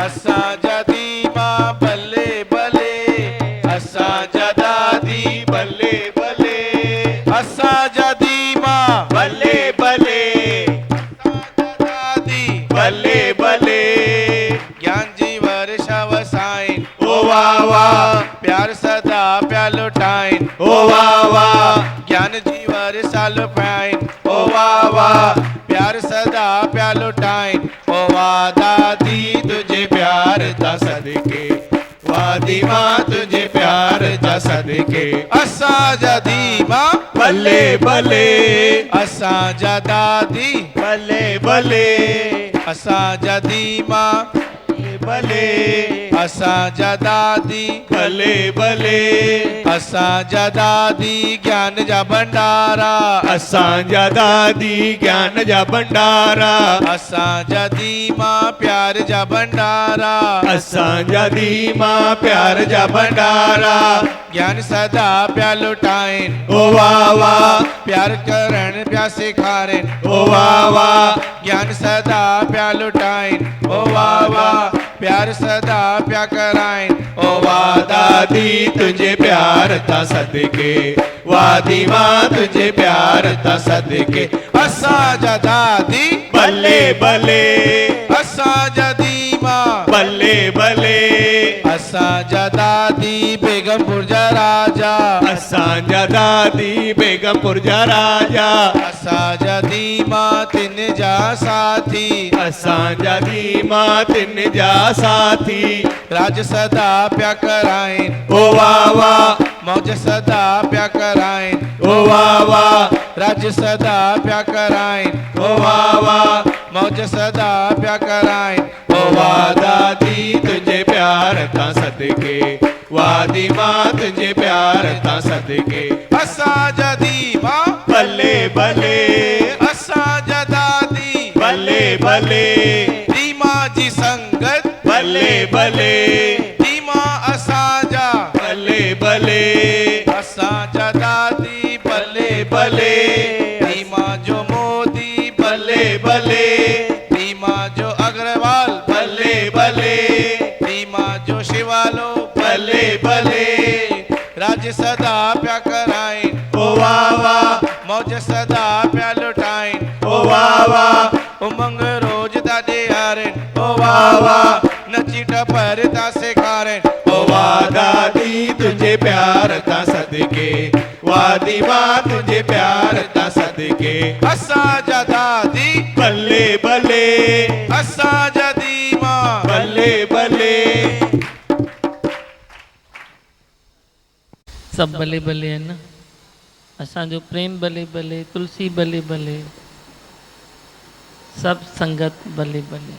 असांजा धीमा भले भले असांजा दादी भले भले असांजा धीमा भले भले दादी भले भले ज्ञान जी वर्षा वसाइन ओ वाह वाह प्यार सदा प्या लुटाइन ओ वाह वाह ज्ञान जी वर्षा लुटाइन ओ वाह वाह प्यार सदा प्या लुटाइन ओ वाह दादी तुझे प्यार दा सदके वाह धीमा तुझे प्यार दा सदके असांजा धीमा भले भले असांजा दादी भले भले असांजा धीमा भले असांजा दादी भले भले असांजा दादी ज्ञान जा भंडारा असांजा दादी ज्ञान जा भंडारा असांजा दीमा प्यार जा भंडारा असांजा दीमा प्यार जा भंडारा ज्ञान सदा प्या लुटाइन ओ वाह वाह प्यार करण प्या सिखारेन ओ वाह वाह ज्ञान सदा प्या लुटाइन ओ वाह वाह प्यार सदा प्या कराइन ओ वाह दादी तुझे प्यार था सदके वाह दीमा तुझे प्यार था सदके असांजा दादी भले भले असांजा दीमा भले भले असांजा दादी बेगमपुर जा राजा असांजा दादी बेगमपुर जा राजा असांजा दीमा तिन जा साथी असांजा दीमा तिन जा साथी राज सदा प्या कराइन ओ वाह वाह मौज सदा प्या कराइन ओ वाह वाह राज सदा प्या कराइन ओ वाह वाह मौज सदा प्या कराइन ओ वाह दादी तुझे प्यार था सदके वाह दीमा तुझे प्यार था सदके असांजा दीमा भले भले असांजा दादी भले भले दीमा जी संगत भले भले दीमा असांजा भले भले असांजा दादी भले भले दीमा जो मोदी भले भले दीमा जो अग्रवाल भले भले दीमा जो शिवालो भले भले राज सदा प्या कराइन ओ वाह वाह मौज सदा प्या लुटाइन ओ वाह वाह उमंग रोज दादे हारेन ओ वाह वाह नची टपर ता सिखारेन ओ वाह दादी तुझे प्यार था सदके वाह दीमा तुझे प्यार था सदके असांजा दादी भले भले असांजा दीमा भले भले सब भले भले है ना असांजो प्रेम भले भले तुलसी भले भले सब संगत भले भले।